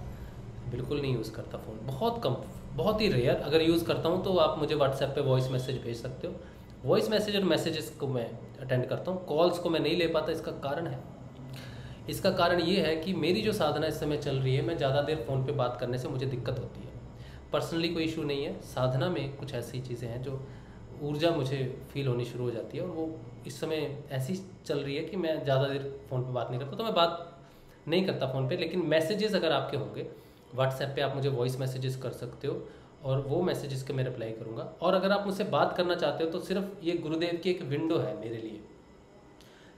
बिल्कुल नहीं यूज़ करता फ़ोन, बहुत कम, बहुत ही रेयर। अगर यूज़ करता हूँ तो आप मुझे व्हाट्सएप पे वॉइस मैसेज भेज सकते हो। वॉइस मैसेज और मैसेजेस को मैं अटेंड करता हूँ, कॉल्स को मैं नहीं ले पाता। इसका कारण ये है कि मेरी जो साधना इस समय चल रही है, मैं ज़्यादा देर फ़ोन पे बात करने से मुझे दिक्कत होती है। पर्सनली कोई इशू नहीं है, साधना में कुछ ऐसी चीज़ें हैं जो ऊर्जा मुझे फील होनी शुरू हो जाती है, और वो इस समय ऐसी चल रही है कि मैं ज़्यादा देर फ़ोन पे बात नहीं करता, तो मैं बात नहीं करता फ़ोन पे। लेकिन मैसेजेस अगर आपके होंगे व्हाट्सएप पे, आप मुझे वॉइस मैसेजेस कर सकते हो, और वो मैसेजेस के मैं रिप्लाई करूँगा। और अगर आप मुझसे बात करना चाहते हो तो सिर्फ ये गुरुदेव की एक विंडो है मेरे लिए,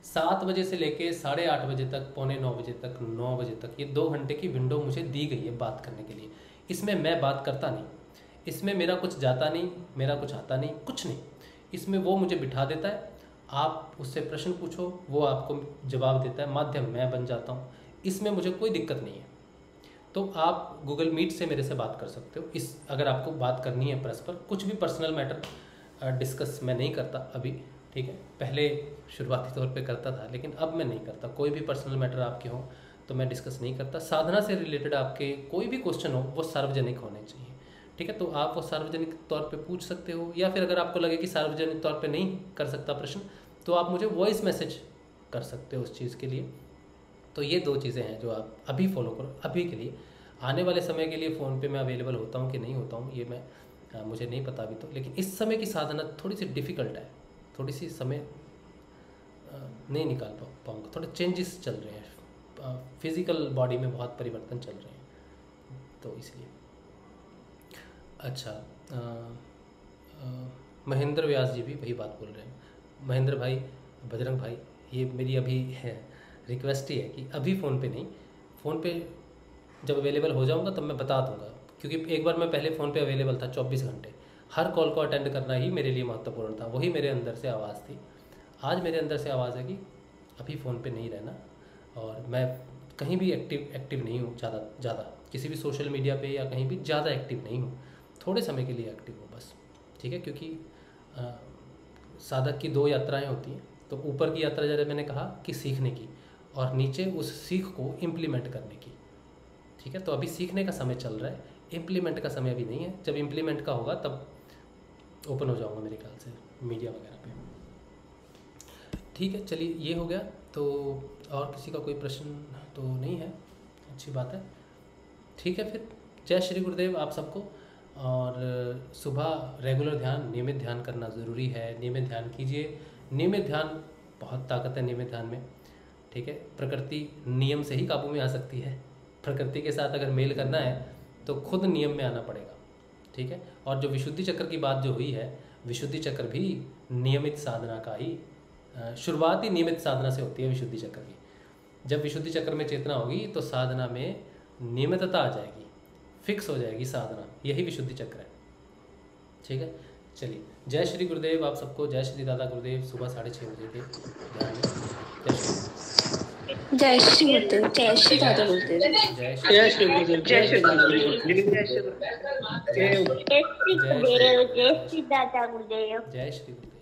7 बजे से लेके 8:30 बजे तक, 8:45 बजे तक, 9 बजे तक, ये 2 घंटे की विंडो मुझे दी गई है बात करने के लिए। इसमें मैं बात करता नहीं, इसमें मेरा कुछ जाता नहीं, मेरा कुछ आता नहीं, कुछ नहीं। इसमें वो मुझे बिठा देता है, आप उससे प्रश्न पूछो, वो आपको जवाब देता है, माध्यम मैं बन जाता हूँ। इसमें मुझे कोई दिक्कत नहीं है। तो आप गूगल मीट से मेरे से बात कर सकते हो। इस अगर आपको बात करनी है परस्पर, कुछ भी पर्सनल मैटर डिस्कस मैं नहीं करता अभी, ठीक है। पहले शुरुआती तौर पे करता था, लेकिन अब मैं नहीं करता। कोई भी पर्सनल मैटर आपके हो तो मैं डिस्कस नहीं करता। साधना से रिलेटेड आपके कोई भी क्वेश्चन हो वो सार्वजनिक होने चाहिए, ठीक है। तो आप वो सार्वजनिक तौर पे पूछ सकते हो, या फिर अगर आपको लगे कि सार्वजनिक तौर पे नहीं कर सकता प्रश्न, तो आप मुझे वॉइस मैसेज कर सकते हो उस चीज़ के लिए। तो ये 2 चीज़ें हैं जो आप अभी फॉलो करो अभी के लिए। आने वाले समय के लिए फ़ोन पे मैं अवेलेबल होता हूँ कि नहीं होता हूँ ये मैं मुझे नहीं पता अभी तो। लेकिन इस समय की साधना थोड़ी सी डिफ़िकल्ट है, थोड़ी सी समय नहीं निकाल पाऊँगा। थोड़े चेंजेस चल रहे हैं, फिज़िकल बॉडी में बहुत परिवर्तन चल रहे हैं, तो इसलिए। अच्छा, महेंद्र व्यास जी भी वही बात बोल रहे हैं। महेंद्र भाई, बजरंग भाई, ये मेरी अभी है रिक्वेस्ट ही है कि अभी फ़ोन पे नहीं, फ़ोन पे जब अवेलेबल हो जाऊंगा तब मैं बता दूंगा। क्योंकि एक बार मैं पहले फ़ोन पे अवेलेबल था 24 घंटे, हर कॉल को अटेंड करना ही मेरे लिए महत्वपूर्ण था, वही मेरे अंदर से आवाज़ थी। आज मेरे अंदर से आवाज़ है कि अभी फ़ोन पे नहीं रहना, और मैं कहीं भी एक्टिव नहीं हूँ ज़्यादा किसी भी सोशल मीडिया पे, या कहीं भी ज़्यादा एक्टिव नहीं हूँ। थोड़े समय के लिए एक्टिव हो बस, ठीक है। क्योंकि साधक की 2 यात्राएं होती हैं। तो ऊपर की यात्रा जैसे मैंने कहा कि सीखने की, और नीचे उस सीख को इम्प्लीमेंट करने की, ठीक है। तो अभी सीखने का समय चल रहा है, इम्प्लीमेंट का समय अभी नहीं है। जब इम्प्लीमेंट का होगा तब ओपन हो जाऊंगा मेरे ख्याल से मीडिया वगैरह पे, ठीक है। चलिए, ये हो गया। तो और किसी का कोई प्रश्न तो नहीं है, अच्छी बात है, ठीक है। फिर जय श्री गुरुदेव आप सबको। और सुबह रेगुलर ध्यान, नियमित ध्यान करना ज़रूरी है। नियमित ध्यान कीजिए, नियमित ध्यान बहुत ताकत है नियमित ध्यान में, ठीक है। प्रकृति नियम से ही काबू में आ सकती है। प्रकृति के साथ अगर मेल करना है तो खुद नियम में आना पड़ेगा, ठीक है। और जो विशुद्धि चक्र की बात जो हुई है, विशुद्धि चक्र भी नियमित साधना का ही शुरुआत ही नियमित साधना से होती है विशुद्धि चक्र की। जब विशुद्धि चक्र में चेतना होगी तो साधना में नियमितता आ जाएगी, फिक्स हो जाएगी साधना, यही विशुद्धि चक्र है, ठीक है। चलिए, जय श्री गुरुदेव आप सबको। जय श्री दादा गुरुदेव। सुबह 6:30 बजे के ध्यान में। जय श्री गुरुदेव। जय श्री दादा गुरुदेव। जय श्री गुरुदेव। जय श्री गुरुदेव। जय श्री दादा गुरुदेव। जय श्री गुरुदेव।